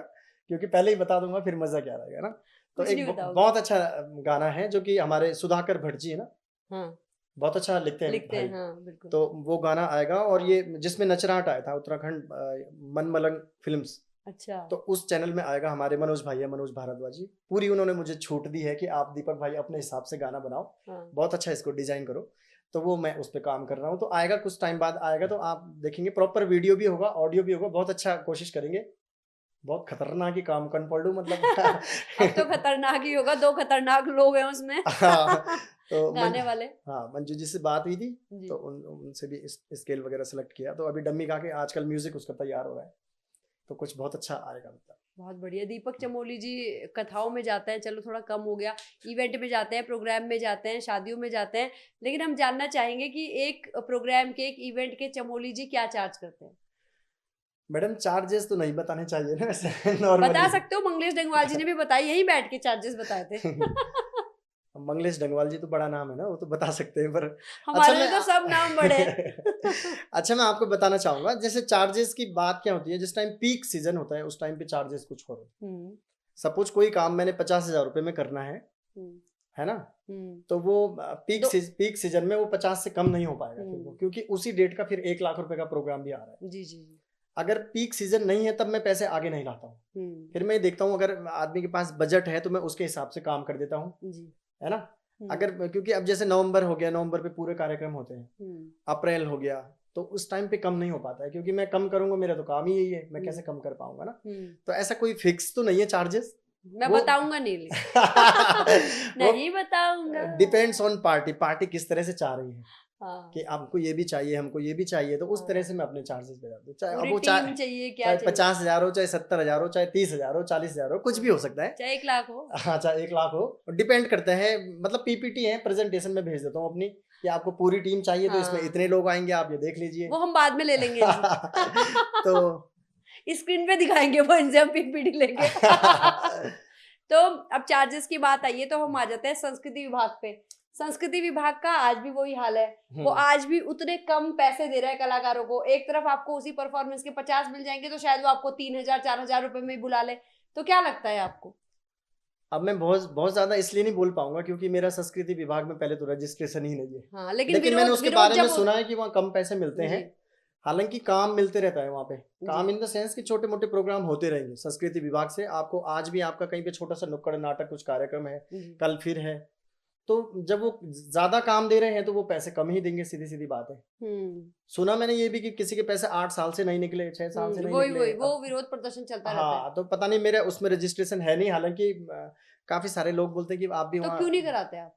क्योंकि पहले ही बता दूंगा फिर मजा क्या रहेगा ना। तो कुछ एक नहीं बताओगे। बहुत अच्छा गाना है, जो कि हमारे सुधाकर भट्ट जी है ना, हाँ, बहुत अच्छा लिखते हैं लिखते हैं, भाई। हाँ बिल्कुल। तो वो गाना आएगा, और ये जिसमें नचराट आया था उत्तराखंड मन मलंग फिल्म्स, अच्छा, तो उस चैनल में आएगा। हमारे मनोज भाई है, मनोज भारद्वाज जी, पूरी उन्होंने मुझे छूट दी है कि आप दीपक भाई अपने हिसाब से गाना बनाओ, हाँ, बहुत अच्छा इसको डिजाइन करो, तो वो मैं उस पर काम कर रहा हूँ। तो आएगा, कुछ टाइम बाद आएगा, तो आप देखेंगे, प्रॉपर वीडियो भी होगा, ऑडियो भी होगा, बहुत अच्छा कोशिश करेंगे, बहुत खतरनाक ही काम कर पड़ू मतलब। अब तो खतरनाक ही होगा, 2 खतरनाक लोग हैं उसमें। हाँ, तो गाने वाले। हाँ, मंजू जी से बात हुई थी, जी। तो उनसे भी स्केल वगैरह सेलेक्ट किया, तो अभी डम्मी गा के आजकल म्यूजिक उसका तैयार हो रहा है, तो कुछ बहुत अच्छा आएगा मतलब। बहुत बढ़िया। दीपक चमोली जी कथाओं में जाते हैं, चलो थोड़ा कम हो गया, इवेंट में जाते हैं, प्रोग्राम में जाते हैं, शादियों में जाते हैं, लेकिन हम जानना चाहेंगे कि एक प्रोग्राम के, एक इवेंट के चमोली जी क्या चार्ज करते हैं? मैडम चार्जेस तो नहीं बताने चाहिए ना वैसे, नॉर्मली बता सकते हो, मंगलेश डंगवाल जी ने भी बताई, यहीं बैठ के चार्जेस बताए थे। मंगलेश डंगवाल जी तो बड़ा नाम है ना, वो तो बता सकते हैं, पर हमारे अच्छा लिए तो सब नाम बड़े हैं। अच्छा, मैं आपको बताना चाहूंगा, जैसे चार्जेस की बात क्या होती है, जिस टाइम पीक सीजन होता है उस टाइम पे चार्जेस कुछ और होते हैं। सपोज कोई काम मैंने 50,000 रुपए में करना है ना, तो वो पीक सीजन में वो 50 से कम नहीं हो पाएगा फिर वो, क्योंकि उसी डेट का फिर 1 लाख रुपए का प्रोग्राम भी आ रहा है। जी जी जी। अगर पीक सीजन नहीं है तब मैं पैसे आगे नहीं लाता हूँ, फिर मैं देखता हूँ अगर आदमी के पास बजट है तो मैं उसके हिसाब से काम कर देता हूँ, है ना। अगर क्योंकि अब जैसे नवंबर हो गया, नवंबर पे पूरे कार्यक्रम होते हैं, अप्रैल हो गया, तो उस टाइम पे कम नहीं हो पाता है, क्योंकि मैं कम करूंगा, मेरा तो काम ही यही है, मैं कैसे कम कर पाऊंगा ना। तो ऐसा कोई फिक्स तो नहीं है चार्जेस, मैं बताऊंगा नहीं। नहीं बताऊंगा, डिपेंड्स ऑन पार्टी किस तरह से चाह रही है, हाँ। कि आपको ये भी चाहिए, हमको ये भी चाहिए, तो उस तरह से मैं अपने चार्जेस बता दूं, चाहे अब वो टीम चाहिए, क्या चाहे चाहिए? 50,000 हो, चाहे 70,000 हो, चाहे 30,000 हो, 40,000 हो, कुछ भी हो सकता है, चाहे 1 लाख हो, हाँ चाहे 1 लाख हो, डिपेंड करता है। मतलब पीपीटी है, प्रेजेंटेशन में भेज देता हूँ अपनी, कि आपको पूरी टीम चाहिए तो इसमें इतने लोग आएंगे, आप ये देख लीजिए, वो हम बाद में ले लेंगे। तो स्क्रीन पे दिखाएंगे वो, इनसे हम पीपीटी लेंगे। तो अब चार्जेस की बात आई है, तो हम आ जाते हैं संस्कृति विभाग पे। संस्कृति विभाग का आज भी वही हाल है, वो हम्म। आज भी उतने कम पैसे दे रहा है कलाकारों को। एक तरफ आपको उसी परफॉर्मेंस के 50 मिल जाएंगे तो शायद वो आपको 3,000 4,000 रुपए में ही बुला ले। तो क्या लगता है आपको? अब मैं बहुत बहुत ज्यादा इसलिए नहीं बोल पाऊंगा क्योंकि मेरा संस्कृति विभाग में पहले तो रजिस्ट्रेशन ही नहीं है। हाँ, लेकिन लेकिन मैंने विरोध उसके विरोध बारे में जब सुना है कि वहाँ कम पैसे मिलते हैं। जी, हालांकि काम मिलते रहता है वहाँ पे, काम जी। इन द सेंस कि छोटे मोटे प्रोग्राम होते रहेंगे संस्कृति विभाग से। आपको आज भी आपका कहीं पे छोटा सा नुक्कड़ नाटक कुछ कार्यक्रम है, जी। कल फिर है। तो जब वो ज्यादा काम दे रहे हैं तो वो पैसे कम ही देंगे, सीधी सीधी बात है। सुना मैंने ये भी कि किसी के पैसे 8 साल से नहीं निकले, 6 साल से नहीं वही निकले। वही वो विरोध प्रदर्शन चलता रहता है। हाँ, तो पता नहीं मेरा उसमें रजिस्ट्रेशन है नहीं। हालांकि काफी सारे लोग बोलते हैं कि आप भी तो वहाँ क्यों नहीं कराते आप?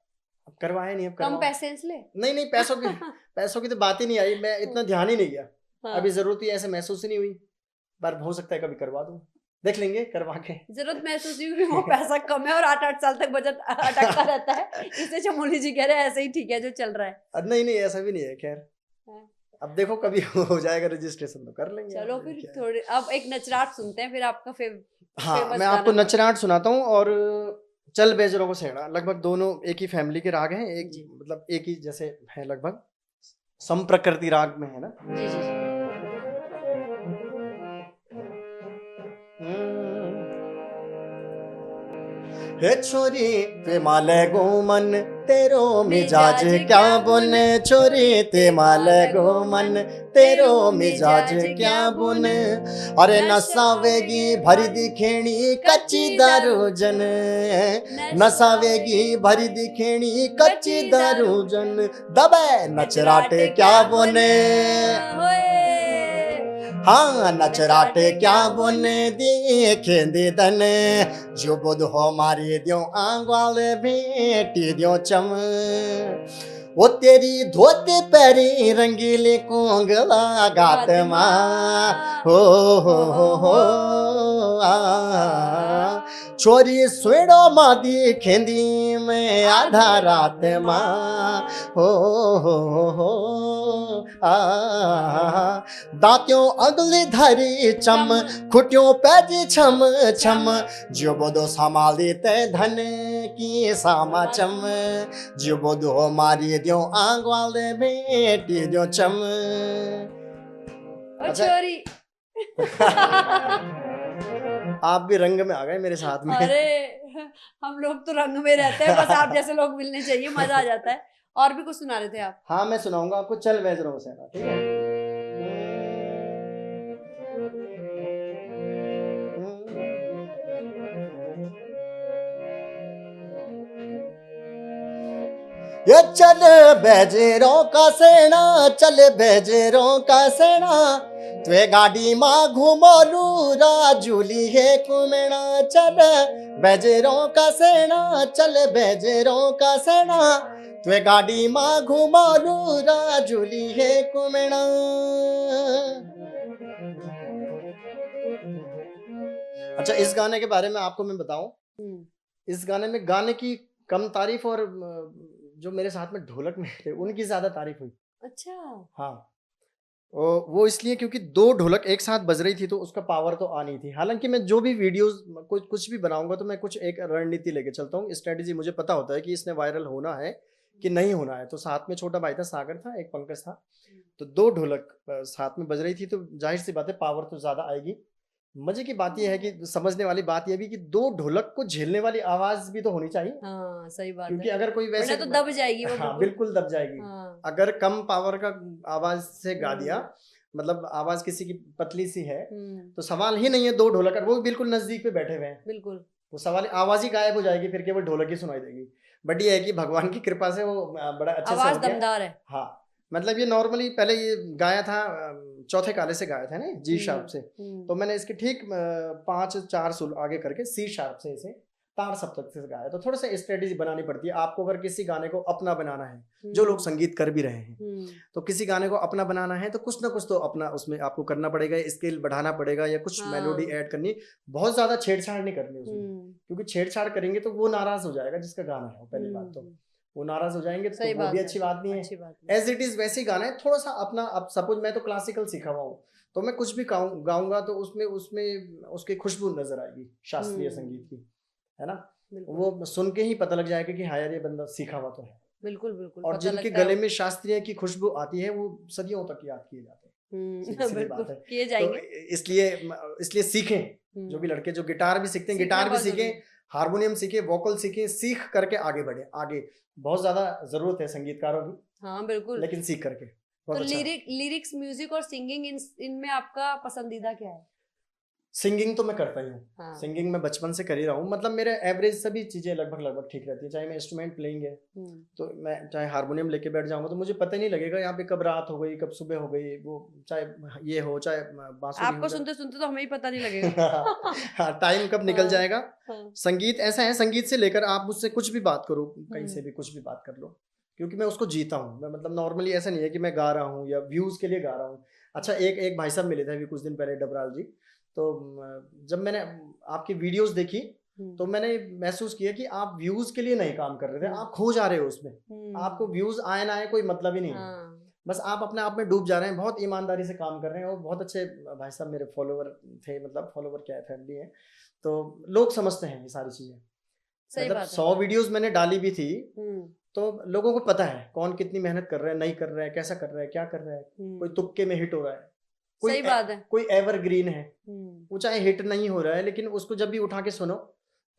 करवाए नहीं। अब कम करवाओ। पैसे इसलिए? नहीं पैसों की तो बात ही नहीं आई। मैं इतना ध्यान ही नहीं गया। हाँ। अभी जरूरत ही ऐसे महसूस ही नहीं हुई, पर हो सकता है कभी करवा दूं, देख लेंगे करवा के। जरूरत महसूस हुई कि वो पैसा कम है और 8-8 साल तक बजट अटकता रहता है, इसलिए चमोली जी कह रहे हैं ऐसे ही ठीक है जो चल रहा है। नहीं ऐसा भी नहीं है। खैर हाँ। अब देखो कभी हो जाएगा रजिस्ट्रेशन तो कर लेंगे। चलो फिर थोड़े अब एक नचराट सुनते हैं, फिर आपका हाँ, फेमस मैं आपको गाना। नचराट सुनाता हूँ। और चल बेजरों को सेड़ा, लगभग दोनों एक ही फैमिली के राग हैं। एक जी। मतलब एक ही जैसे है, लगभग संप्रकृति राग में है ना। जी जी जी। हे छोरी ते माले गोमन तेरो मिजाज क्या बुन, छोरी ते माले गोमन तेरो मिजाज क्या बुन। अरे नसावेगी भरी दिखेणी कच्ची दारू जन, नसावेगी भरी दिखेणी कच्ची दारू जन, दबे नचराटे क्या बुने। हाँ, नचराटे क्या बुने देखे दे दन, जो बुध हो मारे दियो आंगवाल बेटी दियो चम। वो तेरी धोती पैरी रंगीली कोंगला गात माँ हो छोरी स्वेड़ो मादी खेंदी में आधा रात माँ हो दांत्यों अगली धरी चम, खुटियों पैजी छम छम, जो बोदो संभाली ते धन की सामा चम, जो बोदो मारी दियो आंग वाले बेटी दियो चम। और छोरी आप भी रंग में आ गए मेरे साथ में। अरे हम लोग तो रंग में रहते हैं, बस आप जैसे लोग मिलने चाहिए, मजा आ जाता है। और भी कुछ सुना रहे थे आप? हाँ, मैं सुनाऊंगा आपको चल बेजरों से, ठीक है। ये चल बेजरों का सेना, चल बेजरों का सेना, त्वे गाड़ी माँ घुमोलू राजूली है कुमेना। चल बेजरों का सेना, चल बेजरों का सेना, त्वे गाड़ी माँ घुमोलू राजूली है कुमेना। अच्छा, इस गाने के बारे में आपको मैं बताऊं, इस गाने में गाने की कम तारीफ और जो मेरे साथ में ढोलक में थे उनकी ज्यादा तारीफ हुई। अच्छा। हाँ, वो इसलिए क्योंकि 2 ढोलक एक साथ बज रही थी तो उसका पावर तो आ नहीं थी। हालांकि मैं जो भी वीडियोस कुछ भी बनाऊंगा तो मैं कुछ एक रणनीति लेके चलता हूँ, स्ट्रेटेजी। मुझे पता होता है कि इसने वायरल होना है कि नहीं होना है। तो साथ में छोटा भाई था सागर था, एक पंकज था, तो 2 ढोलक साथ में बज रही थी तो जाहिर सी बात है पावर तो ज्यादा आएगी। मजे की बात यह है कि समझने वाली बात यह भी कि 2 ढोलक को झेलने वाली आवाज भी तो होनी चाहिए। हाँ, सही बात क्योंकि है, अगर कोई वैसे तो दब जाएगी वो। हाँ, बिल्कुल दब जाएगी। हाँ। अगर कम पावर का आवाज से गा दिया, मतलब आवाज किसी की पतली सी है तो सवाल ही नहीं है 2 ढोलक, और वो बिल्कुल नजदीक पे बैठे हुए हैं, बिल्कुल वो सवाल आवाज ही गायब हो जाएगी, फिर केवल ढोलक ही सुनाई देगी। बट ये है कि भगवान की कृपा से वो बड़ा अच्छे से आवाज हो गया। दमदार है। हाँ, मतलब ये नॉर्मली पहले ये गाया था चौथे काले से गाया था ना, जी शार्प से। तो मैंने इसके ठीक 5-4 सुर आगे करके सी शार्प से इसे तार सप्तक से गाया। तो थोड़ा सा स्ट्रेटेजी बनानी पड़ती है आपको अगर किसी गाने को अपना बनाना है। जो लोग संगीत कर भी रहे हैं तो किसी गाने को अपना बनाना है तो कुछ ना कुछ तो अपना उसमें आपको करना पड़ेगा, स्केल बढ़ाना पड़ेगा या कुछ मेलोडी ऐड करनी। बहुत ज्यादा छेड़छाड़ नहीं करनी उसमें, क्योंकि छेड़छाड़ करेंगे तो वो नाराज हो जाएगा जिसका गाना है। पहली बात तो वो नाराज हो जाएंगे तो वो भी अच्छी बात नहीं है। एज इट इज वैसे ही गाना है, थोड़ा सा अपना। अब सपोज मैं तो क्लासिकल सीखा हुआ हूँ तो मैं कुछ भी गाऊंगा तो उसमें उसकी खुशबू नजर आएगी शास्त्रीय संगीत की, है ना। वो सुन के ही पता लग जाएगा कि हाँ यार ये बंदा सीखा हुआ तो है। बिल्कुल बिल्कुल और पता जिनके लगता है गले में शास्त्रीय की खुशबू आती है वो सदियों तक याद किए जाते हैं। सीधी सीधी बिल्कुल बात है। किए तो जाएंगे। इसलिए सीखें, जो भी लड़के जो गिटार भी सीखते हैं सीखना गिटार भी बहुत जरूरी सीखें, है। हारमोनियम सीखें, वोकल सीखें, सीख करके आगे बढ़े। आगे बहुत ज्यादा जरूरत है संगीतकारों की, हाँ बिल्कुल। लेकिन सीख करके तो बहुत अच्छा। लिरिक्स म्यूजिक और सिंगिंग इनमें आपका पसंदीदा क्या है? सिंगिंग तो मैं करता ही हूँ। हाँ। सिंगिंग मैं बचपन से कर ही रहा हूँ, मतलब मेरे एवरेज सभी चीजें लगभग ठीक रहती है। चाहे मैं इंस्ट्रूमेंट प्लेइंग है तो मैं चाहे हारमोनियम लेके बैठ जाऊंगा तो मुझे पता ही नहीं लगेगा यहाँ पे कब रात हो गई कब सुबह हो गई। वो चाहे ये हो चाहे बांसुरी आपको हो सुनते सुनते तो हमें ही पता नहीं लगेगा। हाँ, टाइम कब निकल हाँ, जाएगा। हाँ। संगीत ऐसा है, संगीत से लेकर आप मुझसे कुछ भी बात करो, कहीं से हम्म। भी कुछ भी बात कर लो, क्योंकि मैं उसको जीता हूँ। मैं मतलब नॉर्मली ऐसा नहीं है कि मैं गा रहा हूँ या व्यूज के लिए गा रहा हूँ। अच्छा, एक भाई साहब मिले थे अभी कुछ दिन पहले, डबराल जी। तो जब मैंने आपकी वीडियोस देखी तो मैंने महसूस किया कि आप व्यूज के लिए नहीं काम कर रहे थे, आप खो जा रहे हो उसमें। आपको व्यूज आए ना आए कोई मतलब ही नहीं है, हाँ। बस आप अपने आप में डूब जा रहे हैं। बहुत ईमानदारी से काम कर रहे हैं और बहुत अच्छे भाई साहब मेरे फॉलोवर थे, मतलब फॉलोवर क्या है, फैमिली है। तो लोग समझते हैं ये सारी चीजें। सही मतलब बात है। 100 वीडियोस मैंने डाली भी थी हम्म। तो लोगों को पता है कौन कितनी मेहनत कर रहा है, नहीं कर रहा है, कैसा कर रहा है, क्या कर रहा है। कोई तुक्के में हिट हो रहा है, सही बात है। कोई एवरग्रीन है, वो चाहे हिट नहीं हो रहा है लेकिन उसको जब भी उठा के सुनो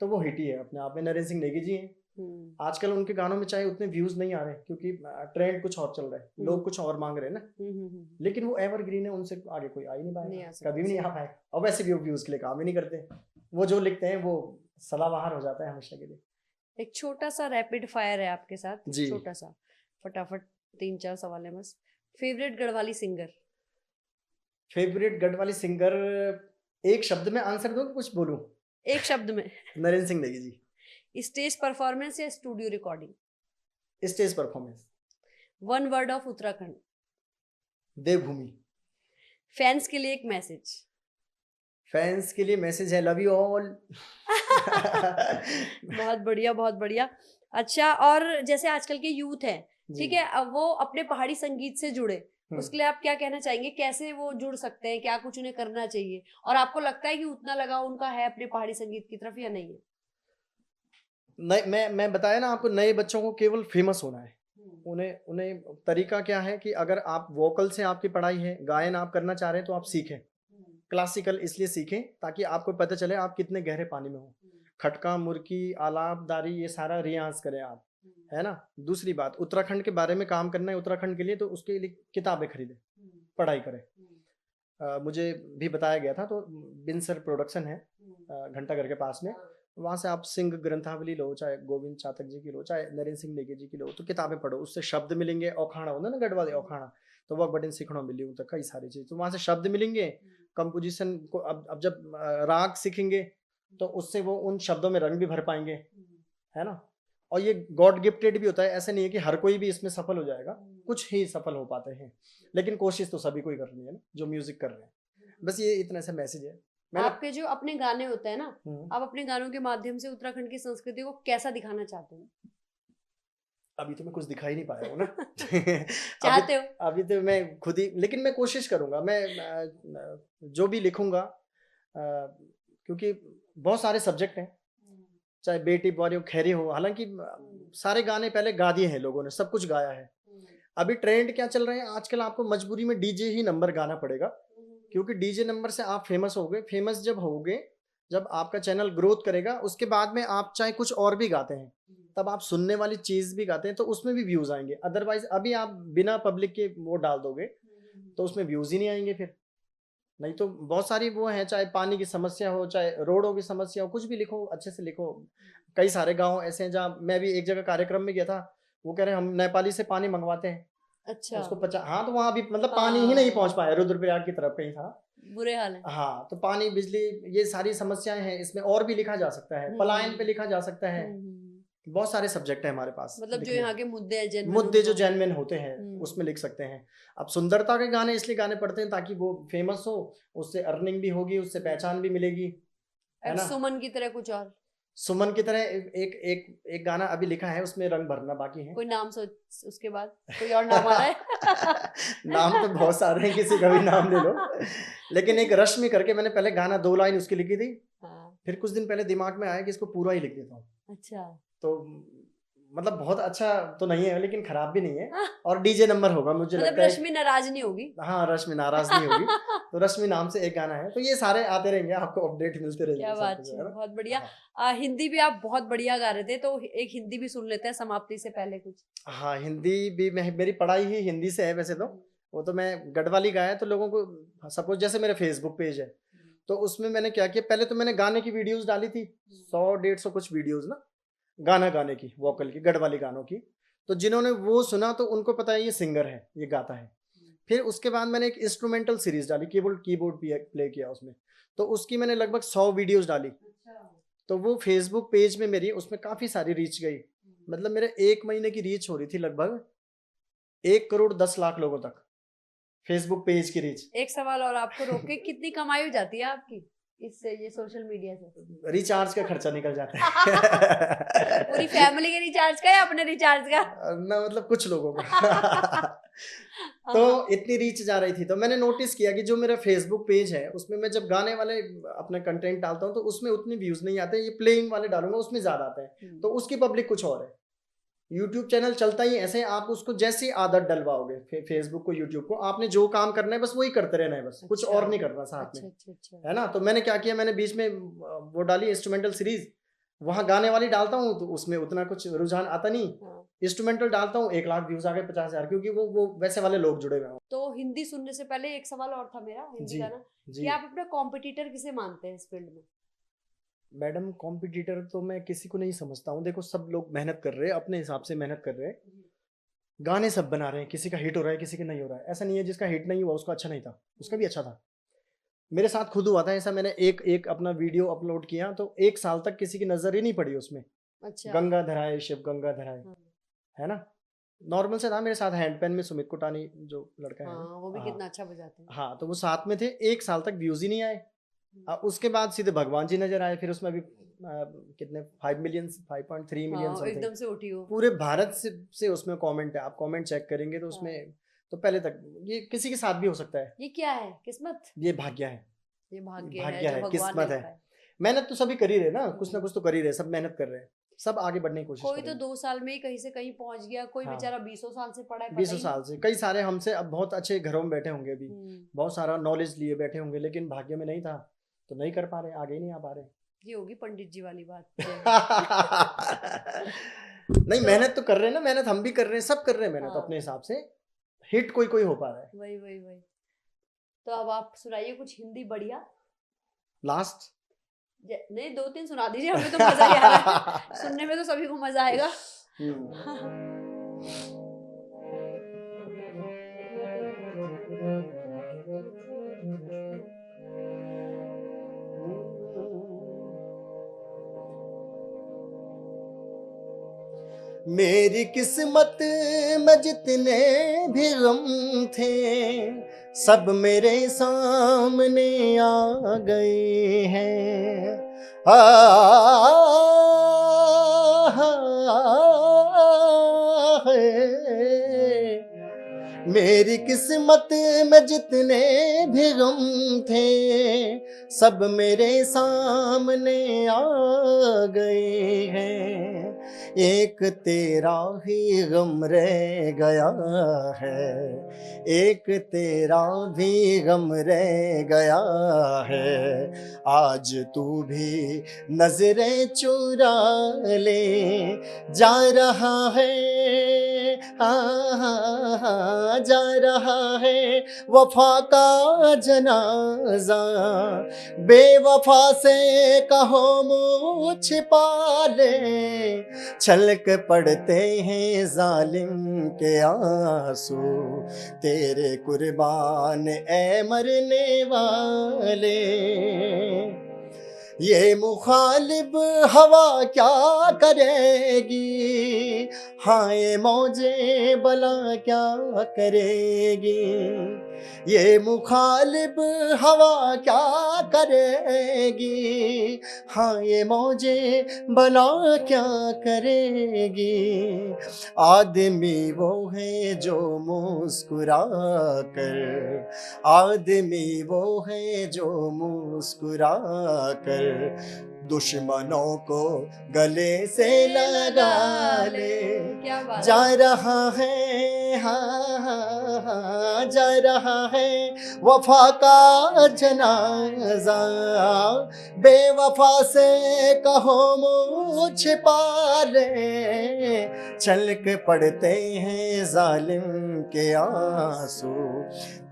तो वो हिट ही है अपने आप में। नरेंद्र सिंह नेगी जी हैं, आजकल उनके गानों में चाहे उतने व्यूज नहीं आ रहे क्योंकि ट्रेंड कुछ और चल रहा है, लोग कुछ और मांग रहे हैं ना, लेकिन वो एवरग्रीन है, उनसे आगे कोई आ ही नहीं नहीं आ पाएगा, सकता, कभी भी नहीं सही आ पाएगा। और वैसे भी वो व्यूज के लिए काम ही नहीं करते, वो जो लिखते हैं वो सदाबहार हो जाता है हमेशा के लिए। एक छोटा सा रैपिड फायर है आपके साथ, जी। छोटा सा फटाफट 3-4 सवाल है बस। Favourite Garhwali singer? Favourite Garhwali singer, एक शब्द में आंसर दूं कि कुछ बोलूं? एक शब्द में। नरेंद्र सिंह नेगी जी। स्टेज परफॉर्मेंस या studio recording? Stage performance. One word of Uttarakhand? देवभूमि। फैंस के लिए एक मैसेज? फैंस के लिए मैसेज है, लव यू ऑल। बहुत बढ़िया, बहुत बढ़िया। अच्छा, और जैसे आजकल के यूथ है, ठीक है, अब वो अपने पहाड़ी संगीत से जुड़े, उसके लिए आप क्या कहना चाहेंगे? कैसे वो जुड़ सकते हैं, क्या कुछ उन्हें करना चाहिए? और आपको लगता है कि उतना लगाव उनका है अपने पहाड़ी संगीत की तरफ या नहीं है? नए मैं बताया ना आपको, नए बच्चों को केवल फेमस होना है। उन्हें उन्हें तरीका क्या है कि अगर आप वोकल से आपकी पढ़ाई है, गायन आप करना चाह रहे हैं तो आप सीखें। क्लासिकल इसलिए सीखें ताकि आपको पता चले आप कितने गहरे पानी में हो। खटका, मुर्की, आलाप, दारी, ये सारा रियाज करें आप, है ना। दूसरी बात, उत्तराखंड के बारे में काम करना है उत्तराखंड के लिए, तो उसके लिए किताबें खरीदें, पढ़ाई करें। मुझे भी बताया गया था, तो बिनसर प्रोडक्शन है घंटाघर के पास में, वहाँ से आप सिंह ग्रंथावली लो, चाहे गोविंद चातक जी की लो, चाहे नरेंद्र सिंह नेगी जी की लो, तो किताबें पढ़ो, उससे शब्द मिलेंगे। औखाड़ा होता है ना गढ़वाली औखाड़ा, तो वह बड़े सीखना मिली तो कई सारी चीज, तो वहाँ से शब्द मिलेंगे। कंपोजिशन को अब जब राग सीखेंगे तो उससे वो उन शब्दों में रंग भी भर पाएंगे, है ना। और ये गॉड गिफ्टेड भी होता है, ऐसा नहीं है कि हर कोई भी इसमें सफल हो जाएगा, कुछ ही सफल हो पाते हैं, लेकिन कोशिश तो सभी को ही करनी है ना जो म्यूजिक कर रहे हैं। बस ये इतना सा मैसेज है। आपके जो अपने गाने होते हैं ना, आप अपने गानों के माध्यम से उत्तराखंड की संस्कृति को कैसा दिखाना चाहते हैं? अभी तो मैं कुछ दिखाई नहीं पाया हूँ ना। चाहते हो? अभी तो मैं खुद ही, लेकिन मैं कोशिश करूंगा, मैं जो भी लिखूंगा, क्योंकि बहुत सारे सब्जेक्ट हैं, चाहे बेटी बॉरी हो, खैरी हो, हालांकि सारे गाने पहले गा दिए हैं लोगों ने, सब कुछ गाया है। अभी ट्रेंड क्या चल रहे हैं आजकल, आपको मजबूरी में डीजे ही नंबर गाना पड़ेगा, क्योंकि डीजे नंबर से आप फेमस होगे। फेमस जब होगे, जब आपका चैनल ग्रोथ करेगा, उसके बाद में आप चाहे कुछ और भी गाते हैं, तब आप सुनने वाली चीज भी गाते हैं तो उसमें भी व्यूज आएंगे। अदरवाइज अभी आप बिना पब्लिक के वो डाल दोगे तो उसमें व्यूज ही नहीं आएंगे फिर। नहीं तो बहुत सारी वो है, चाहे पानी की समस्या हो, चाहे रोडों की समस्या हो, कुछ भी लिखो, अच्छे से लिखो। कई सारे गाँव ऐसे हैं जहाँ मैं भी एक जगह कार्यक्रम में गया था, वो कह रहे हैं हम नेपाली से पानी मंगवाते हैं। अच्छा। उसको हाँ, तो वहाँ भी मतलब पानी ही नहीं पहुंच पाया, रुद्रप्रयाग की तरफ कहीं था, बुरे हाल है। हाँ, तो पानी, बिजली, ये सारी समस्याएं हैं। इसमें और भी लिखा जा सकता है, पलायन पे लिखा जा सकता है, बहुत सारे सब्जेक्ट है हमारे पास। मतलब जो यहाँ के मुद्दे जो जेन्युइन होते हैं उसमें लिख सकते हैं। अब सुंदरता के गाने इसलिए गाने पड़ते हैं ताकि वो फेमस हो, उससे अर्निंग भी होगी, उससे पहचान भी मिलेगी, है ना। सुमन की तरह कुछ और, सुमन की तरह एक गाना अभी लिखा है, उसमें रंग भरना बाकी है। कोई नाम सोच, उसके बाद कोई और नाम आ रहा है? नाम तो बहुत सारे हैं, किसी का भी नाम ले लो, लेकिन एक रश्मि करके मैंने पहले गाना 2 लाइन उसकी लिखी थी। फिर कुछ दिन पहले दिमाग में आया कि इसको पूरा ही लिख देता हूँ। अच्छा। तो मतलब बहुत अच्छा तो नहीं है लेकिन खराब भी नहीं है, और डीजे नंबर होगा मुझे मतलब लगता है। रश्मि नाराज नहीं होगी। हाँ, रश्मि नाराज नहीं होगी। तो रश्मि नाम से एक गाना है, तो ये सारे आते रहेंगे, आपको अपडेट मिलते रहेंगे क्या सब बात कुछ, है, है ना? बहुत बढ़िया। हाँ। हिंदी भी आप बहुत बढ़िया गा रहे थे, तो एक हिंदी भी सुन लेते हैं समाप्ति से पहले कुछ। हाँ, हिंदी भी मेरी पढ़ाई ही हिंदी से है वैसे तो। वो तो मैं गढ़वाली गाया तो लोगों को सपोज़ जैसे मेरा फ़ेसबुक पेज है, तो उसमें मैंने क्या किया, पहले तो मैंने गाने की वीडियोज़ डाली थी, 100 150 कुछ वीडियोज़ ना, गाना गाने की, वोकल की, गढ़वाली गानों की। तो जिन्होंने वो सुना तो उनको पता है ये सिंगर है, ये गाता है। फिर उसके बाद मैंने एक इंस्ट्रूमेंटल सीरीज़ डाली, कीबोर्ड प्ले किया उसमें। तो उसकी मैंने लगभग 100 वीडियोज़ डाली। तो वो फ़ेसबुक पेज में मेरी उसमें काफ़ी सारी रीच गई। मतलब मेरे 1 महीने की रीच हो रही थी लगभग 1 करोड़ 10 लाख लोगों तक, फ़ेसबुक पेज की रीच। एक सवाल और आपको रोक के, कितनी कमाई हो जाती है आपकी इससे, ये सोशल मीडिया से? रिचार्ज का खर्चा निकल जाता है। पूरी फैमिली के रिचार्ज का या अपने रिचार्ज का? ना मतलब कुछ लोगों का। तो इतनी रीच जा रही थी, तो मैंने नोटिस किया कि जो मेरा फ़ेसबुक पेज है, उसमें मैं जब गाने वाले अपने कंटेंट डालता हूँ, तो उसमें उतने व्यूज़ नहीं आते, ये प्लेइंग वाले डालूँगा उसमें ज़्यादा आते हैं। तो उसकी पब्लिक कुछ और है। यूट्यूब चैनल चलता ही ऐसे है, आप उसको जैसी आदत डलवाओगे फेसबुक को, यूट्यूब को, आपने जो काम करना है बस वही करते रहना है, बस कुछ और नहीं करना साथ अच्छा में, अच्छा अच्छा। है ना? तो मैंने क्या किया, मैंने बीच में वो डाली इंस्ट्रूमेंटल सीरीज, वहाँ गाने वाली डालता हूँ तो उसमें उतना कुछ रुझान आता नहीं। हाँ। इंस्ट्रूमेंटल डालता हूँ 1 लाख व्यूज आ गए, 50,000, क्योंकि वो वैसे वाले लोग जुड़े हुए हैं। तो हिंदी सुनने से पहले एक सवाल और था मेरा हिंदी जी का ना, जी कि आप अपना कॉम्पिटिटर किसे मानते हैं इस फील्ड में? मैडम, कॉम्पिटिटर तो मैं किसी को नहीं समझता हूँ। देखो, सब लोग मेहनत कर रहे हैं, अपने हिसाब से मेहनत कर रहे हैं, गाने सब बना रहे हैं, किसी का हिट हो रहा है, किसी का नहीं हो रहा है। ऐसा नहीं है जिसका हिट नहीं हुआ उसका अच्छा नहीं था, उसका भी अच्छा था। मेरे साथ खुद हुआ था ऐसा, मैंने एक एक अपना वीडियो अपलोड किया तो 1 साल तक किसी की नज़र ही नहीं पड़ी उसमें। अच्छा। गंगा धराए शिव गंगा धराए, हाँ। है ना? नॉर्मल से था मेरे साथ, हैंड पेन में सुमित कुटानी जो लड़का है। हाँ, वो भी हाँ, कितना अच्छा बजाते हैं। हाँ, तो वो साथ में थे, 1 साल तक व्यूज़ ही नहीं आए। उसके बाद सीधे भगवान जी नज़र आए, फिर उसमें भी कितने 5 मिलियन 5.3 मिलियन हाँ, समथिंग। एकदम से उठी हो। पूरे भारत से उसमें कमेंट है, आप कमेंट चेक करेंगे तो उसमें तो पहले तक ये किसी के साथ भी हो सकता है। ये क्या है, किस्मत? ये भाग्य है, ये भाग्य है भाग्य जो है, भगवान किस्मत ने है। लिखा है। मेहनत तो सभी कर ही रहे ना, कुछ ना कुछ तो कर ही रहे, सब मेहनत कर रहे हैं, सब आगे बढ़ने की कोशिश कोई कर तो रहे हैं। 2 साल में ही कहीं से कहीं पहुंच गया, कोई हाँ, बेचारा 20 साल से पढ़ा है, पता 20 ही नहीं। साल से कई सारे हमसे अब बहुत अच्छे घरों में बैठे होंगे अभी, हम्म, बहुत सारा नॉलेज लिए बैठे होंगे, लेकिन भाग्य में नहीं था तो नहीं कर पा रहे, आगे ही नहीं आ पा रहे। ये होगी पंडित जी वाली बात। नहीं, तो मेहनत तो कर रहे हैं ना, मेहनत हम भी कर रहे हैं, सब कर रहे हैं मेहनत हाँ, अपने हिसाब से। हिट कोई कोई हो पा रहा है। वही वही वही। तो अब आप सुनाइए कुछ हिंदी बढ़िया। लास्ट नहीं, 2-3 सुना दीजिए, हमें तो मजा ही आ रहा है। सुनने में तो सभी को मजा आएगा। मेरी किस्मत में जितने भी गम थे, सब मेरे सामने आ गए हैं। मेरी किस्मत में जितने भी गम थे, सब मेरे सामने आ गए हैं। एक तेरा ही गम रह गया है, एक तेरा भी गम रह गया है। आज तू भी नजरें चुरा ले, जा रहा है, जा रहा है वफा का जनाजा। बेवफा से कहो मुँह छिपा ले, छलक पड़ते हैं जालिम के आंसू, तेरे कुर्बान ए मरने वाले। ये मुखालिब हवा क्या करेगी, हाँ ये मौजे बला क्या करेगी। ये मुखालिब हवा क्या करेगी, हाँ ये मौजे बना क्या करेगी। आदमी वो है जो मुस्कुरा कर, आदमी वो है जो मुस्कुरा कर दुश्मनों को गले से लगा ले। क्या बात जा है। रहा है हाँ जा रहा है वफा का जनाजा, बेवफा से कहो मुँह छिपा ले, चल के पड़ते हैं जालिम के आंसू,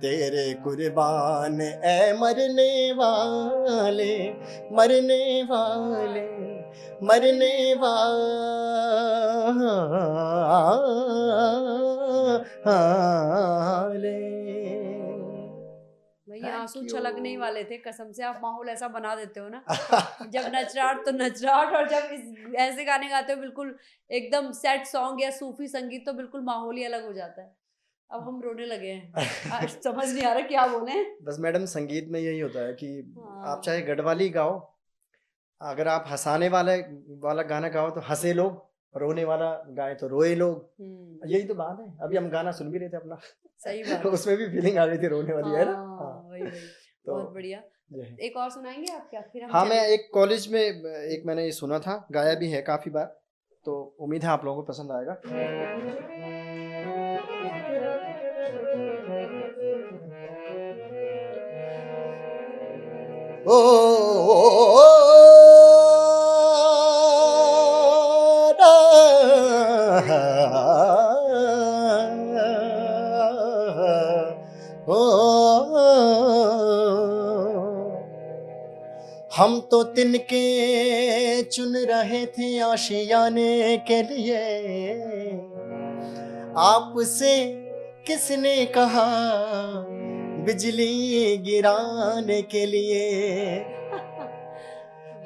तेरे कुर्बान ए मरने वाले, मरने वाले, मरने वाले। भैया आंसू Thank छलकने ही you. वाले थे, कसम से आप माहौल ऐसा बना देते हो ना, जब नचराट तो नचराट, और जब इस ऐसे गाने गाते हो बिल्कुल एकदम सैड सॉन्ग या सूफी संगीत, तो बिल्कुल माहौल ही अलग हो जाता है। अब हम रोने लगे हैं, आज समझ नहीं आ रहा क्या बोले। बस मैडम संगीत में यही होता है कि हाँ। आप चाहे गढ़वाली गाओ, अगर आप हंसाने वाला गाना गाओ तो हंसे लोग, रोने वाला गाए तो रोए लोग। यही तो बात है। अभी हम गाना सुन भी रहे थे अपना, सही बात है। उसमें भी फीलिंग आ रही थी रोने वाली, है ना। हाँ, वही वही। तो बहुत बढ़िया। ये है। एक और सुनाएंगे आप क्या, फिर हम हाँ, मैं चलेंगे? एक कॉलेज में एक मैंने ये सुना था, गाया भी है काफी बार, तो उम्मीद है आप लोगों को पसंद आएगा। ओ हम तो तिनके चुन रहे थे आशियाने के लिए, आपसे किसने कहा बिजली गिराने के लिए।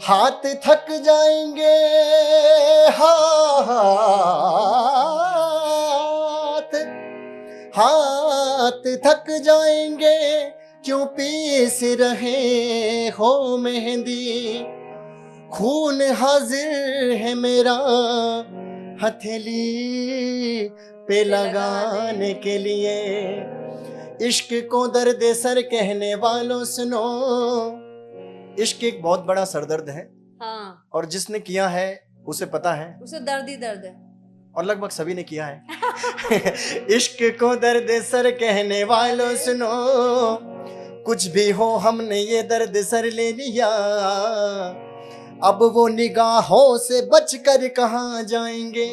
हाथ थक जाएंगे, हाथ थक जाएंगे, क्यों पीस रहे हो मेहंदी। खून हाजिर है मेरा हथेली पे लगाने के लिए। इश्क को दर्द सर कहने वालों सुनो, इश्क एक बहुत बड़ा सरदर्द है, हाँ, और जिसने किया है उसे पता है, उसे दर्द ही दर्द है। और लगभग सभी ने किया है। इश्क को दर्द सर कहने वालों सुनो, कुछ भी हो हमने ये दर्द सर ले लिया। अब वो निगाहों से बचकर कहाँ जाएंगे,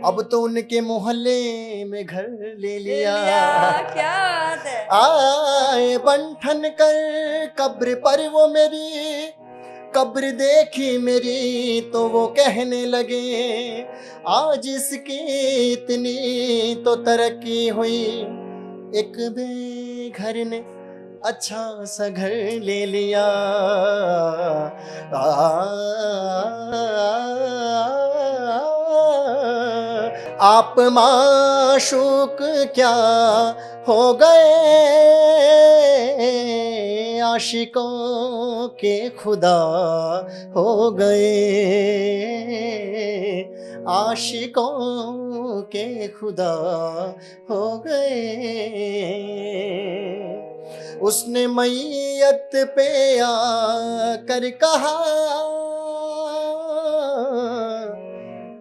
अब तो उनके मोहल्ले में घर ले लिया। क्या बात है। आए बंठन कर कब्र पर वो मेरी, कब्र देखी मेरी तो वो कहने लगे, आज इसकी इतनी तो तरक्की हुई, एक बेघर ने अच्छा सा घर ले लिया। आप माशूक क्या हो गए, आशिकों के खुदा हो गए, आशिकों के खुदा हो गए। उसने मैयत पे आकर कहा,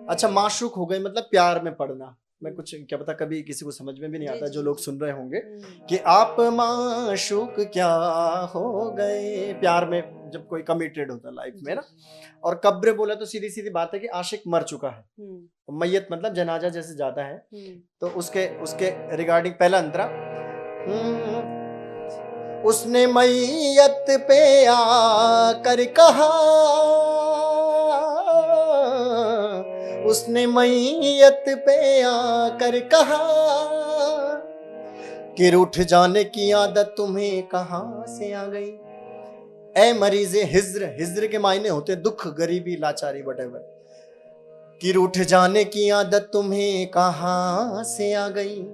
अच्छा माशूक हो गए मतलब प्यार में पड़ना। मैं कुछ क्या पता कभी किसी को समझ में भी नहीं आता, जो लोग सुन रहे होंगे कि आप माशूक क्या हो गए, प्यार में जब कोई कमिटेड होता है लाइफ में ना। और कब्र बोला तो सीधी सीधी बात है कि आशिक मर चुका है, मैयत मतलब जनाजा जैसे जाता है, तो उसके रिगार्डिंग पहला अंतरा। उसने मैयत पे आकर कहा, उसने मैयत पे आकर कहा कि रूठ जाने की आदत तुम्हें कहाँ से आ गई। ऐ मरीज़े हिज्र, हिज्र के मायने होते दुख, गरीबी, लाचारी, वटेवर। कि रूठ जाने की आदत तुम्हें कहाँ से आ गई।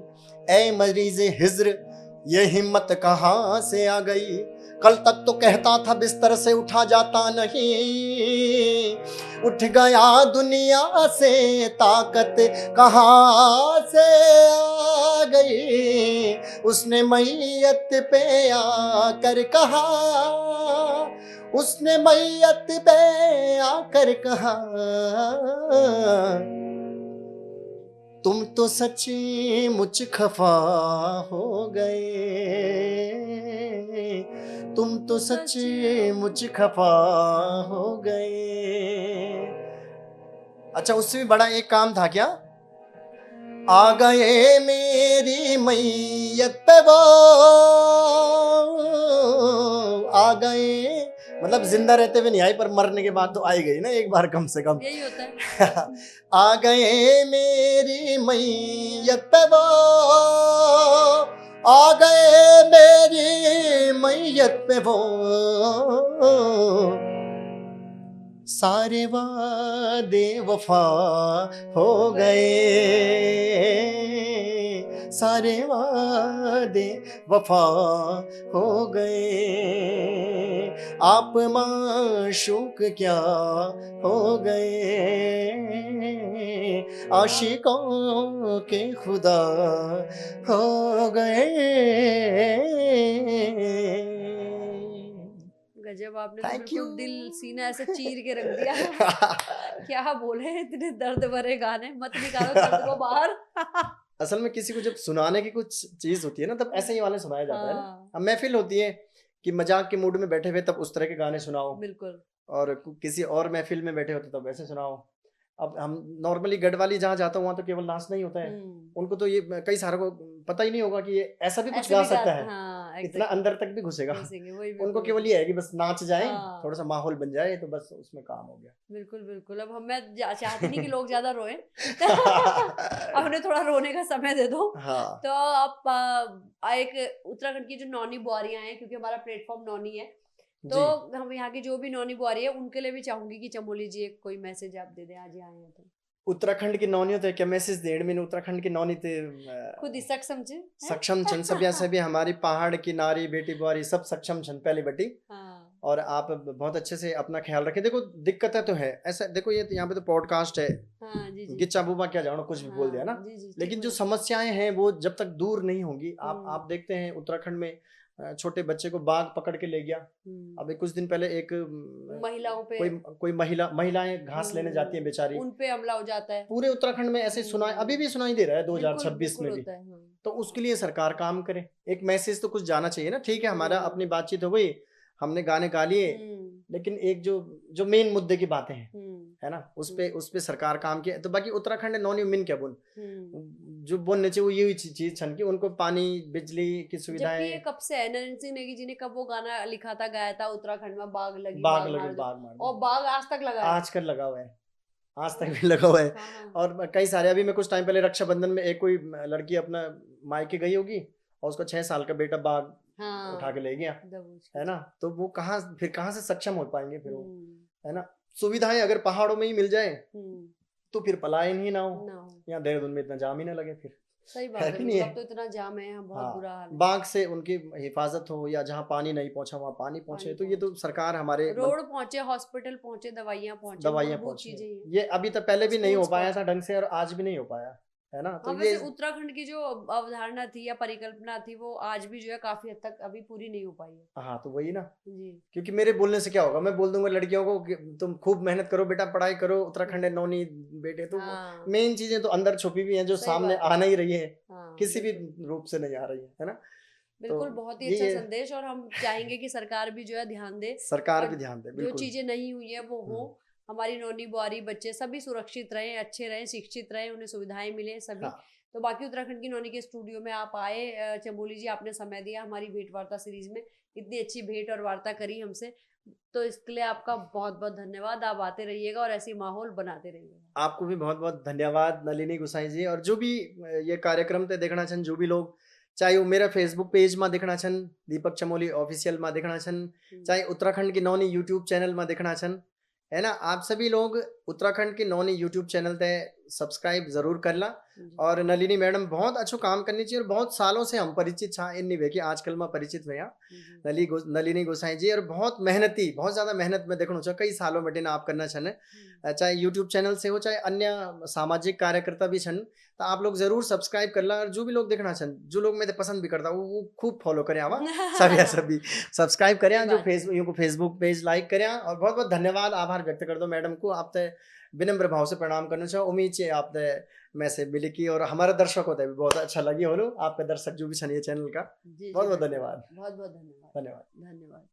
ऐ मरीज़े हिज्र, ये हिम्मत कहाँ से आ गई। कल तक तो कहता था बिस्तर से उठा जाता नहीं, उठ गया दुनिया से ताकत कहाँ से आ गई। उसने मैयत पे आकर कहा, उसने मैयत पे आकर कहा, तुम तो सच्ची मुझ खफा हो गए, तुम तो सच्ची मुझ खफा हो गए। अच्छा, उससे भी बड़ा एक काम था क्या? आ गए मेरी मैयत पे वो, आ गए, मतलब जिंदा रहते हुए नहीं आई, पर मरने के बाद तो आई गई ना एक बार कम से कम। यही होता है। आ गए मेरी मैयत पे वो, आ गए मेरी मैयत पे वो, सारे वादे वफा हो गए, सारे वादे वफा हो गए। आप माशूक क्या हो गए, आशिकों के खुदा हो गए। गजब, आपने तो Thank बिल्कुल you. दिल सीना ऐसे चीर के रख दिया। क्या बोले, इतने दर्द भरे गाने, मत निकालो दर्द को बाहर। असल में किसी को जब सुनाने की कुछ चीज होती है ना, तब ऐसे ही वाले सुनाया जाता है ना। हाँ, अब महफिल होती है कि मजाक के मूड में बैठे हुए तब उस तरह के गाने सुनाओ, बिल्कुल। और किसी और महफिल में बैठे होते तब ऐसे सुनाओ। अब हम नॉर्मली गढ़वाली जहाँ जाता हूँ वहाँ तो केवल नाचना ही होता है, उनको तो ये कई सारों को पता ही नहीं होगा कि ये ऐसा भी कुछ ऐसे गा भी सकता है, हाँ, इतना अंदर तक भी घुसेगा। घुसेंगे, वही उनको बिल्कुल। केवल ये है कि बस नाच जाए, हाँ। थोड़ा सा माहौल बन जाए तो बस उसमें काम हो गया। बिल्कुल बिल्कुल। अब मैं चाहती नहीं कि लोग ज्यादा रोएं। अब उन्हें थोड़ा रोने का समय दे दो। हाँ, तो आप एक उत्तराखंड की जो नौनी बुआरियां हैं, क्योंकि हमारा प्लेटफॉर्म नौनी है, तो जी। हम यहाँ की जो भी नौनी बुआरी है उनके लिए भी चाहूंगी कि चमोली जी एक कोई मैसेज आप दे दें, आज यहाँ आए हैं तो। उत्तराखंड की नौनियों ते क्या मैसेज देण में उत्तराखंड की नौनी ते खुद ही सक्षम छे, हैं? सक्षम छन, सभी सभी हमारी पहाड़ की नारी बेटी बुआरी सब सक्षम छन पहली बटी। हाँ, और आप बहुत अच्छे से अपना ख्याल रखें। देखो दिक्कतें तो है ऐसा, देखो ये यहाँ पे तो पॉडकास्ट है, हाँ जी जी। गिच्चा बुबा क्या जानो कुछ भी बोल दिया ना, हाँ, जी जी, ठीक लेकिन जो बोले। समस्याएं हैं वो जब तक दूर नहीं होंगी, आप हम्म। देखते हैं उत्तराखंड में छोटे बच्चे को बाघ पकड़ के ले गया। अभी कुछ दिन पहले एक महिलाओं पे कोई महिलाएं घास लेने जाती हैं बेचारी, उन पे हमला हो जाता है। पूरे उत्तराखंड में ऐसे सुनाई, अभी भी सुनाई दे रहा है बिल्कुल 2026 बिल्कुल में भी। होता है, हाँ। तो उसके लिए सरकार काम करे, एक मैसेज तो कुछ जाना चाहिए ना। ठीक है, हमारा अपनी बातचीत हो गई, हमने गाने गा लिए, लेकिन एक जो जो मेन मुद्दे की बातें हैं, है ना, उस पे सरकार काम किया। तो बाकी उत्तराखंड नॉन मिन क्या बोल, जो बोलने चाहिए वो यही चीज छन कि उनको पानी बिजली की जबकि सुविधाएं। ये कब से है, नरेंद्र सिंह नेगी जी ने कब वो गाना लिखा था, गाया था, उत्तराखंड में बाघ लगी बाघ मार लगे दो। बाघ मार दो, और बाघ आज तक लगा है। आजकल लगा हुआ है, आज तक भी लगा हुआ है। हाँ, हाँ। और कई सारे, अभी मैं कुछ टाइम पहले रक्षाबंधन में एक कोई लड़की अपना मायके गई होगी और उसका 6 साल का बेटा बाघ उठा के ले गया, है ना। तो वो कहाँ से सक्षम हो पाएंगे फिर वो, है ना। सुविधाएं अगर पहाड़ों में ही मिल जाए तो फिर पलायन ही ना हो, यहाँ देहरादून में इतना जाम ही ना लगे फिर। सही बात है, नहीं अब तो इतना जाम है यहाँ, बहुत बुरा हाल है। बाघ से उनकी हिफाजत हो, या जहाँ पानी नहीं पहुंचा वहाँ पानी पहुंचे, तो ये तो सरकार हमारे रोड पहुंचे, हॉस्पिटल पहुंचे, दवाइयाँ पहुंचे, ये अभी तक पहले भी नहीं हो पाया था ढंग से, और आज भी नहीं हो पाया, है ना। तो वैसे उत्तराखंड की जो अवधारणा थी या परिकल्पना थी वो आज भी जो है काफी हद तक अभी पूरी नहीं हो पाई है। हाँ, तो वही ना जी। क्योंकि मेरे बोलने से क्या होगा, मैं बोल दूंगा लड़कियों को कि तुम खूब मेहनत करो बेटा, पढ़ाई करो, उत्तराखंड है नौनी बेटे, तो मेन चीजें तो अंदर छुपी हुई हैं जो सामने आ नहीं रही है, किसी भी रूप से नहीं आ रही है ना। बिल्कुल, बहुत ही अच्छा संदेश, और हम चाहेंगे कि सरकार भी जो है ध्यान दे, सरकार भी ध्यान दे, जो चीजें नहीं हुई है वो हो, हमारी नौनी बुआरी बच्चे सभी सुरक्षित रहें, अच्छे रहें, शिक्षित रहें, उन्हें सुविधाएं मिले सभी। तो बाकी उत्तराखंड की नौनी के स्टूडियो में आप आए, चमोली जी, आपने समय दिया, हमारी भेंट वार्ता सीरीज में इतनी अच्छी भेंट और वार्ता करी हमसे, तो इसके लिए आपका बहुत बहुत धन्यवाद। आप आते रहिएगा और ऐसी माहौल बनाते रहिएगा। आपको भी बहुत बहुत धन्यवाद नलिनी गुसाई जी। और जो भी ये कार्यक्रम ते देखना छन, जो भी लोग, चाहे वो मेरा फेसबुक पेज में देखना छन दीपक चमोली ऑफिशियल में देखना छन, चाहे उत्तराखंड की नौनी यूट्यूब चैनल में देखना छन, है ना, आप सभी लोग उत्तराखंड की नौनी यूट्यूब चैनल ते सब्सक्राइब जरूर करला। जी। और नलिनी मैडम बहुत अच्छो काम करनी चाहिए और बहुत सालों से हम परिचित छा इन नहीं वे कि आजकल में परिचित हुआ जी। नलिनी गोसाई जी और बहुत मेहनती बहुत ज्यादा मेहनत में देखो छो कई सालों में आप करना छन चाहे यूट्यूब चैनल से हो चाहे अन्य सामाजिक कार्यकर्ता भी छन तो आप लोग जरूर सब्सक्राइब कर ला और जो भी लोग देखना छन जो लोग मेरे पसंद भी करता वो खूब फॉलो करें आवा सभी सभी सब्सक्राइब करें सही जो बात है। फेसबुक पेज लाइक करें और बहुत बहुत धन्यवाद आभार व्यक्त कर दो मैडम को आप ते विनम्र भाव से प्रणाम करना चाहो उम्मीद है आप ते मैं से मिली की और हमारे दर्शकों को भी बहुत अच्छा लगी हो आपके दर्शक जो भी छन ये चैनल का जी, जी, बहुत बहुत बिल्कुल। धन्यवाद बहुत बहुत धन्यवाद धन्यवाद धन्यवाद।